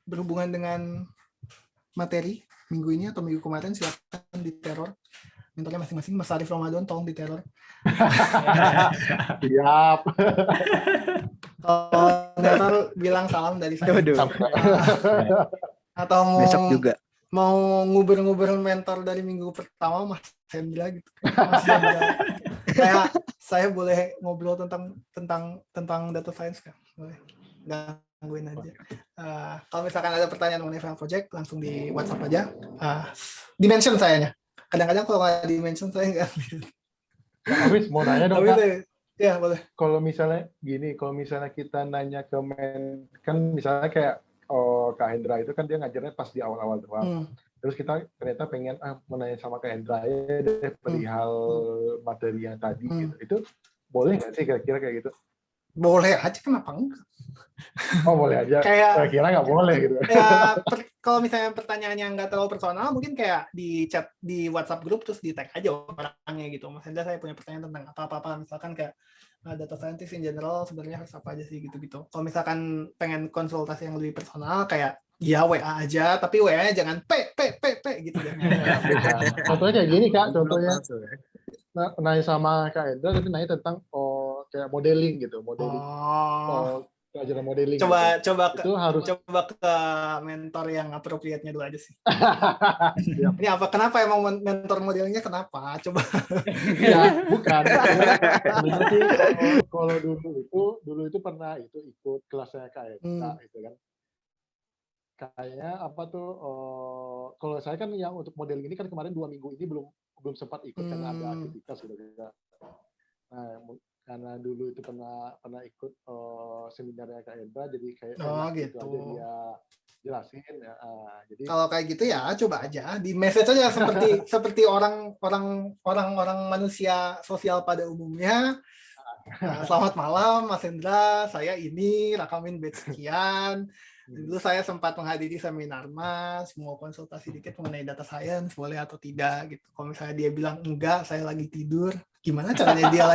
berhubungan dengan materi minggu ini atau minggu kemarin, silakan diteror. Mentornya masing-masing. Mas Arif Ramadan tolong diteror. Siap. Kalau teror bilang salam dari saya. Atau mau Besok juga. Mau nguber-nguber mentor dari minggu pertama Mas Hendra gitu. Mas Hendra. Kayak saya boleh ngobrol tentang data science kan? Boleh. Gangguin aja. Kalau misalkan ada pertanyaan mengenai Final Project, langsung di WhatsApp aja. Dimension sayanya. Kadang-kadang kalau nggak dimension saya nggak. Habis mau nanya dong Kak. Ya boleh. Kalau misalnya kita nanya ke kan misalnya kayak Kak Hendra itu kan dia ngajarnya pas di awal-awal doang. Terus kita ternyata pengen menanya sama Kak Hendra ya deh perihal materi yang tadi gitu. Itu boleh nggak sih kira-kira kayak gitu? Boleh aja, kenapa enggak? Oh boleh aja. Kayak kira nggak boleh gitu. Ya, kalau misalnya pertanyaannya nggak terlalu personal, mungkin kayak di chat di WhatsApp grup terus di tag aja orangnya gitu. Mas Hendra, saya punya pertanyaan tentang apa-apa. Misalkan kayak data scientist in general sebenarnya harus apa aja sih gitu-gitu. Kalau misalkan pengen konsultasi yang lebih personal, kayak ya WA aja, tapi WA-nya jangan P gitu ya. Contohnya kayak gini Kak, contohnya nanya sama Kak Hendra tapi nanya tentang kayak modeling gitu, modeling pelajaran modeling. Coba Itu harus ke mentor yang appropriate-nya dulu aja sih. Siap. Ini apa? Kenapa emang mentor modelingnya kenapa? Coba. Ya, bukan. Sebenarnya sih kalau dulu itu pernah ikut kelasnya KMK gitu kan. Kayaknya apa tuh? Kalau saya kan yang untuk modeling ini kan kemarin 2 minggu ini belum sempat ikut karena ada aktivitas gitu kan. Nah, karena dulu itu pernah ikut seminarnya KMK, jadi kayak gitu aja dia jelasin ya. Jadi kalau kayak gitu ya coba aja di message aja seperti orang manusia sosial pada umumnya. Selamat malam Mas Hendra, saya ini rakamin batch sekian. Dulu saya sempat menghadiri seminar Mas, mau konsultasi dikit mengenai data science, boleh atau tidak gitu. Kalau misalnya dia bilang enggak, saya lagi tidur, gimana caranya dia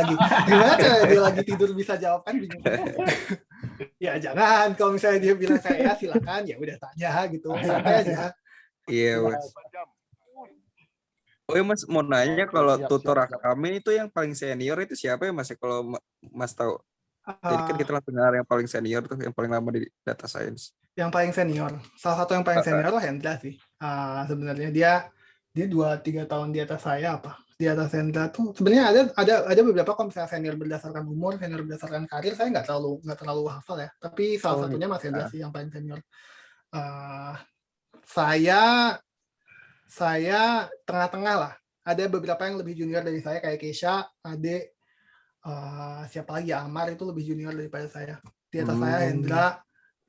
lagi tidur bisa jawab, kan bingung. Ya jangan, kalau misalnya dia bilang saya silakan, ya udah tanya gitu, santai aja. Iya, Mas. Oh ya Mas, mau nanya kalau tutor kami itu yang paling senior itu siapa ya Mas? Kalau Mas tahu. Jadi kan kita langsung dengar yang paling senior tuh, yang paling lama di data science. Yang paling senior, salah satu yang paling senior lah Hendra sih. Sebenarnya dia 2-3 tahun di atas saya apa? Di atas Hendra tuh sebenarnya ada beberapa kalau misalnya senior berdasarkan umur, senior berdasarkan karir, saya nggak terlalu hafal ya. Tapi salah satunya Mas Hendra sih yang paling senior. Saya tengah-tengah lah. Ada beberapa yang lebih junior dari saya kayak Keisha, Ade, siapa lagi, Amar itu lebih junior daripada saya. Di atas saya Hendra,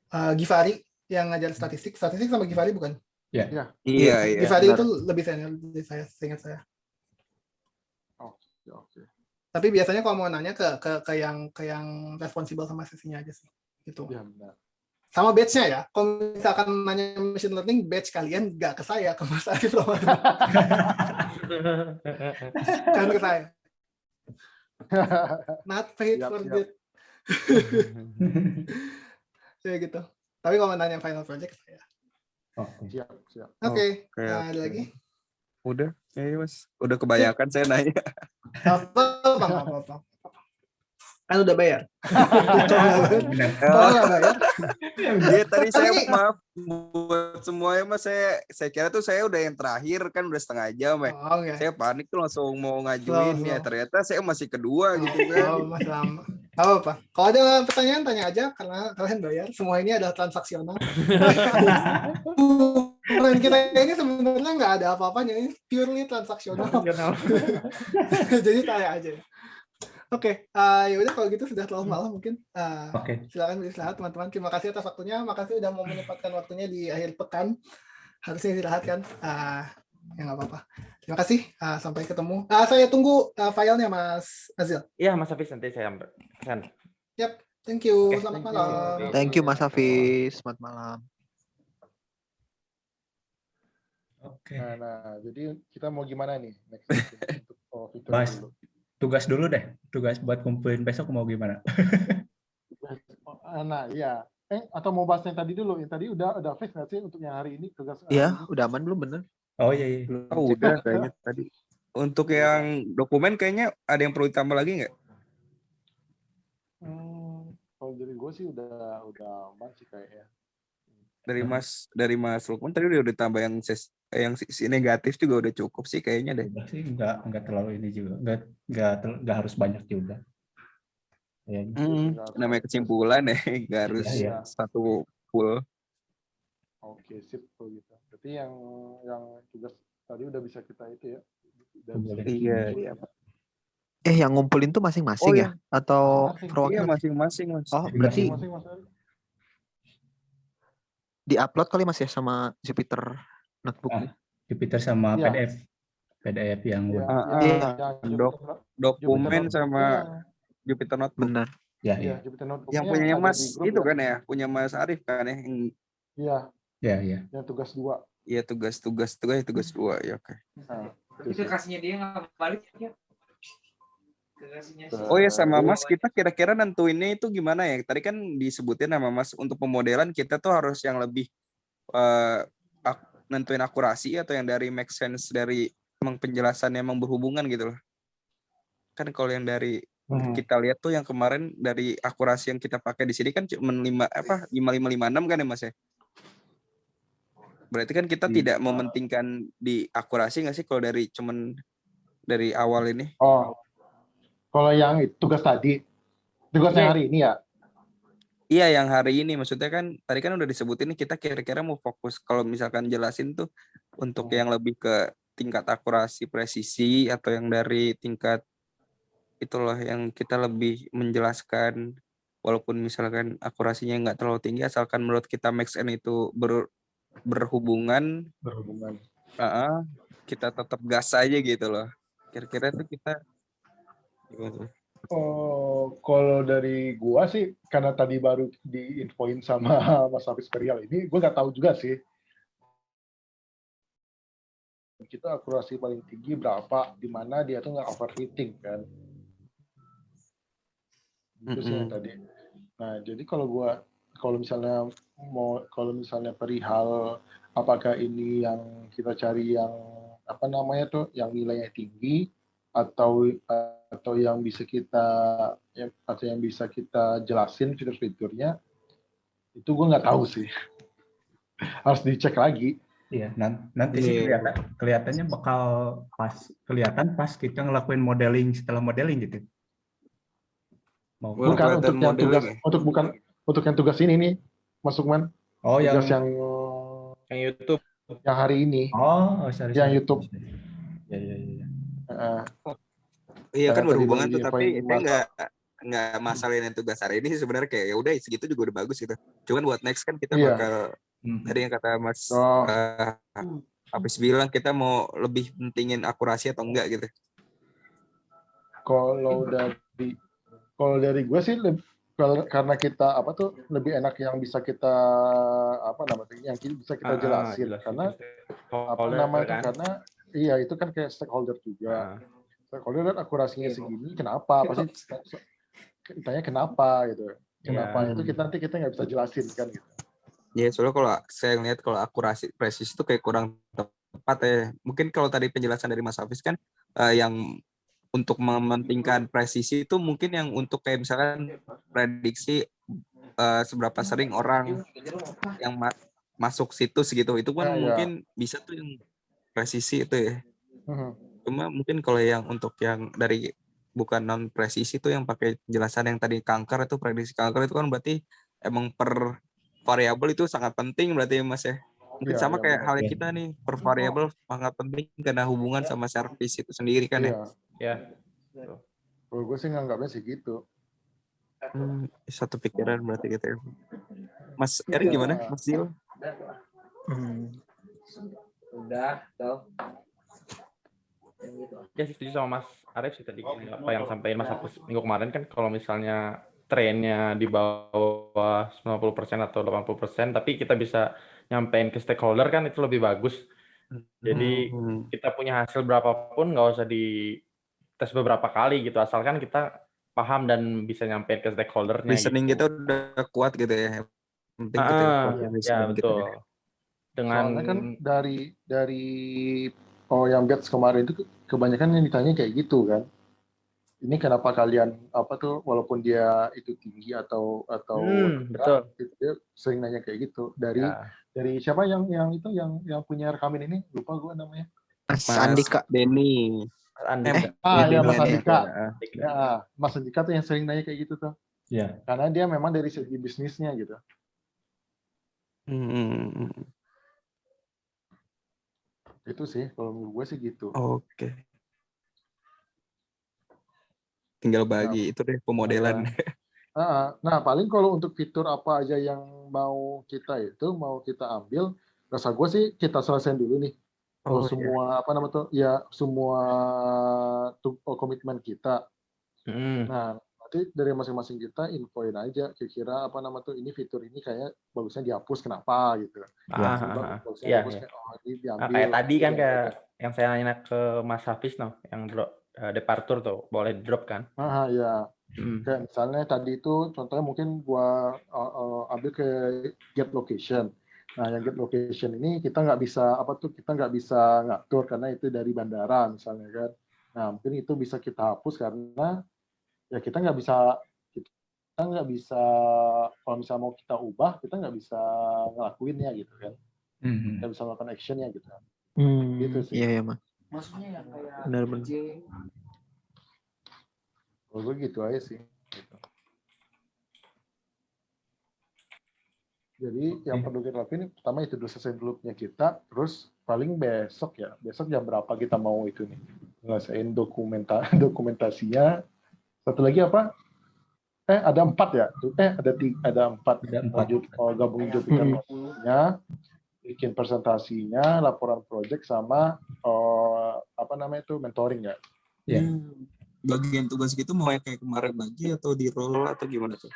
Givari yang ngajar statistik sama Givari bukan? Iya. Givari itu lebih senior dari saya, seingat saya. Oke. Tapi biasanya kalau mau nanya ke yang responsibel sama sesinya aja sih. Gitu. Ya, benar. Sama batch-nya ya. Kalau misalkan nanya machine learning, batch kalian nggak ke saya, ke Mas Arif loh. Kan ke saya. Not paid for that. Ya gitu. Tapi kalau nanya final project saya. Siap. Oke. Ada lagi? Udah, ya Mas. Udah kebanyakan saya nanya. Apa. Kan udah bayar. Iya tadi saya maaf buat semuanya Mas, saya kira tuh saya udah yang terakhir kan udah setengah jam ya. Saya panik tuh langsung mau ngajuin ya, ternyata saya masih kedua gitu kan. Masih lama. Apa? Kalau ada pertanyaan tanya aja karena kalian bayar. Semua ini adalah transaksional. Peran kita ini sebenarnya nggak ada apa-apanya, ini purely transaksional. Jadi tanya aja. Oke, ya udah kalau gitu sudah terlalu malam mungkin. Silakan beristirahat teman-teman. Terima kasih atas waktunya. Makasih udah mau menyempatkan waktunya di akhir pekan. Harusnya istirahat kan. Ya nggak apa-apa. Terima kasih. Sampai ketemu. Saya tunggu filenya Mas Azil. Iya Mas Hafiz, nanti saya send. Yap, thank you. Selamat malam. Thank you Mas Hafiz. Selamat malam. Oke. Nah, jadi kita mau gimana nih next untuk fitur dulu? Tugas dulu deh. Tugas buat kumpulin besok mau gimana? Nah, iya. Atau mau bahas yang tadi dulu? Yang tadi udah fix nggak sih untuk yang hari ini tugas? Iya, udah aman belum bener? Oh iya. Oh, udah kayaknya tadi. Untuk yang dokumen kayaknya ada yang perlu ditambah lagi nggak? Kalau dari gue sih udah aman sih kayaknya. Dari Mas Lukman tadi udah ditambah yang sisi negatif juga udah cukup sih kayaknya deh. Sih enggak terlalu ini juga. Enggak harus banyak juga. Namanya kesimpulan ya, nggak harus satu full. Oke, sip gitu. Berarti yang tugas tadi udah bisa kita itu ya. Iya. Yang ngumpulin tuh masing-masing ya? Atau Iya, masing-masing Mas. Oh, berarti di-upload kali Mas ya sama Jupyter Notebook nih? Jupyter sama PDF yang dokumen sama Jupyter Notebook. Benar. Ya. Yang punyanya Mas itu kan ya, punya Mas Arif kan ya. Iya. Yang tugas 2. Iya, tugas 2 ya, oke. Tapi kasihnya dia nggak balik ya? Oh ya, sama Mas, kita kira-kira nentuinnya itu gimana ya? Tadi kan disebutin sama Mas untuk pemodelan kita tuh harus yang lebih nentuin akurasi atau yang dari make sense dari emang penjelasannya emang berhubungan gitu loh. Kan kalau yang dari kita lihat tuh yang kemarin dari akurasi yang kita pakai di sini kan cuma 5556 kan ya Mas ya. Berarti kan kita tidak mementingkan di akurasi nggak sih kalau dari cuman dari awal ini? Oh, kalau yang tugas tugasnya hari ini ya? Iya, yang hari ini maksudnya kan tadi kan udah disebutin nih kita kira-kira mau fokus kalau misalkan jelasin tuh untuk yang lebih ke tingkat akurasi presisi atau yang dari tingkat itulah yang kita lebih menjelaskan walaupun misalkan akurasinya nggak terlalu tinggi asalkan menurut kita max n itu berhubungan, kita tetap gas aja gitu loh. Kira-kira tuh kita gimana? Oh, kalau dari gua sih, karena tadi baru diinfoin sama Mas Hafiz Perial ini, gua nggak tahu juga sih. Kita akurasi paling tinggi berapa, di mana dia tuh nggak overfitting kan. Itu sih yang tadi. Nah, jadi kalau misalnya perihal apakah ini yang kita cari yang apa namanya tuh, yang nilainya tinggi atau yang bisa kita jelasin fitur-fiturnya, itu gue nggak tahu sih. Harus dicek lagi. Iya, nanti sih kelihatannya bakal kelihatan pas kita ngelakuin modeling setelah modeling gitu. Bukan untuk yang tugas, untuk yang tugas ini nih, Mas Sukman. Oh, tugas yang YouTube. Yang hari ini. Oh, sorry. Yang YouTube. Iya. Iya kan berhubungan tuh, tapi saya nggak masalahin tugas hari ini sebenarnya kayak ya udah segitu juga udah bagus gitu. Cuman buat next kan kita bakal tadi yang kata Mas Hafiz bilang kita mau lebih pentingin akurasi atau enggak gitu. Kalau dari gue sih karena kita lebih enak yang bisa kita yang bisa kita jelasin karena karena iya itu kan kayak stakeholder juga. Stakeholder kan akurasinya segini, kenapa? Pasti ditanya kenapa gitu. Kenapa itu nanti kita nggak bisa jelasin kan gitu. Ya soalnya kalau saya ngeliat kalau akurasi presisi itu kayak kurang tepat ya. Mungkin kalau tadi penjelasan dari Mas Hafiz kan yang untuk mementingkan presisi itu mungkin yang untuk kayak misalkan prediksi seberapa sering orang yang masuk situs gitu. Itu kan mungkin bisa tuh yang presisi itu ya. Cuma mungkin kalau yang untuk yang dari bukan non presisi itu yang pakai penjelasan yang tadi kanker itu prediksi kanker itu kan berarti emang per variabel itu sangat penting berarti Mas ya. Mungkin sama kayak halnya kita nih per variabel sangat penting karena hubungan sama service itu sendiri kan ya. Iya. Kalau gue sih nganggapnya sih gitu. Satu pikiran berarti gitu ya. Mas Erik gimana? Mas Zil? Udah, tau. Ya setuju sama Mas Arif sih tadi apa yang sampaikan Mas Hafiz minggu kemarin kan kalau misalnya trennya di bawah 90% atau 80% tapi kita bisa nyampein ke stakeholder kan itu lebih bagus. Jadi kita punya hasil berapapun nggak usah di tes beberapa kali gitu asalkan kita paham dan bisa nyampein ke stakeholdernya. Listening gitu. Kita udah kuat gitu ya. Penting gitu ya betul. Gitu. Soalnya kan dari yang batch kemarin itu kebanyakan yang ditanya kayak gitu kan. Ini kenapa kalian walaupun dia itu tinggi atau betul. Dia sering nanya kayak gitu dari siapa yang punya rekamin ini lupa gue namanya. Mas Andika Denny. Mas Andika. Ya, Mas Andika tuh yang sering nanya kayak gitu tuh. Iya. Karena dia memang dari segi bisnisnya gitu. Itu sih kalau menurut gue sih gitu. Oke. Tinggal bagi itu deh pemodelan. Nah, paling kalau untuk fitur apa aja yang mau kita ambil, rasa gue sih kita selesaiin dulu nih. Semua semua komitmen kita. Nah, nanti dari masing-masing kita infoin aja kira-kira ini fitur ini kayak bagusnya dihapus kenapa gitu. Kayak tadi kan kayak yang saya nanya ke Mas Hafiz yang departure tuh boleh drop kan? Kayak misalnya tadi itu contohnya mungkin gua ambil ke get location. Nah, yang get location ini kita nggak bisa ngatur karena itu dari bandara misalnya kan. Nah, mungkin itu bisa kita hapus karena ya kita nggak bisa kalau misalnya mau kita ubah, kita nggak bisa ngelakuinnya gitu kan, nggak bisa melakukan actionnya gitu. Gitu sih. Iya ya mas. Maksudnya yang kayak Benar-benar. Kalau gue gitu aja sih. Gitu. Jadi yang perlu kita lakuin pertama itu dulu selesai dulu punya kita, terus paling besok jam berapa kita mau itu nih ngelesain dokumentasinya. Satu lagi apa? Ada 4 ya? Ada 4. Gabungin Jupyter-nya, bikin presentasinya, laporan project sama mentoring ya. Ya. Bagian tugas gitu mau kayak kemarin lagi atau di roll atau gimana tuh?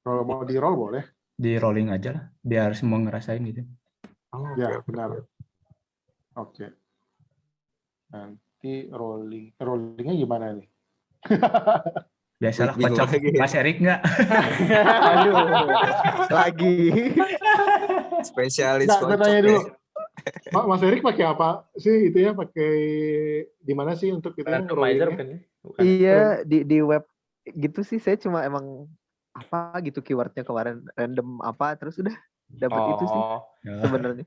Kalau mau di roll boleh. Di rolling aja lah, biar semua ngerasain gitu. Ya, benar. Oke. Nanti rollingnya gimana nih? Biasalah Bingung kocok lagi. Mas Erik nggak? Aduh, lagi. Spesialis Nggak, gue kocok tanya ya. dulu. Mas Erik pakai apa sih itu ya? Pakai di mana sih untuk itu Randomizer rollingnya? bukan ya? Bukan. Iya di web gitu sih, saya cuma emang apa gitu keywordnya kemarin random apa terus udah dapat itu sih sebenarnya.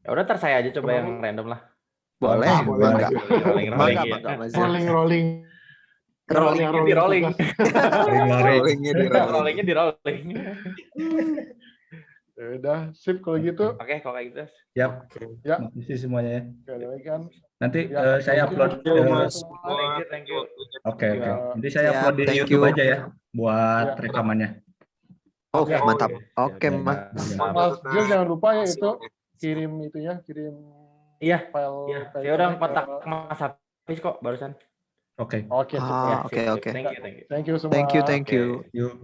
Ya udah ntar saya aja coba yang random lah. Boleh, boleh. mangga. Rolling. Mangga Mas. Rolling. Rollingnya di rolling. Rollingnya di rolling. Rollingnya di rolling. Ya udah, sip kalau gitu. Oke, kalau kayak gitu. Yap. Ya. Makasih semuanya ya. Oke, kan. Nanti Ya, saya upload. Thank you. Oke. Ya. Nanti saya Siap, upload di thank YouTube you. aja ya, buat Ya. rekamannya. Oh, Ya. mantap. Oke, Mas. Mas Gil jangan lupa ya itu kirim Iya. file. Saya udah kontak Mas Hafiz kok barusan. Oke. Oke, sip. Ah, Ya, sip, oke. sip. Thank you. Thank you semua. Thank you. Yuk.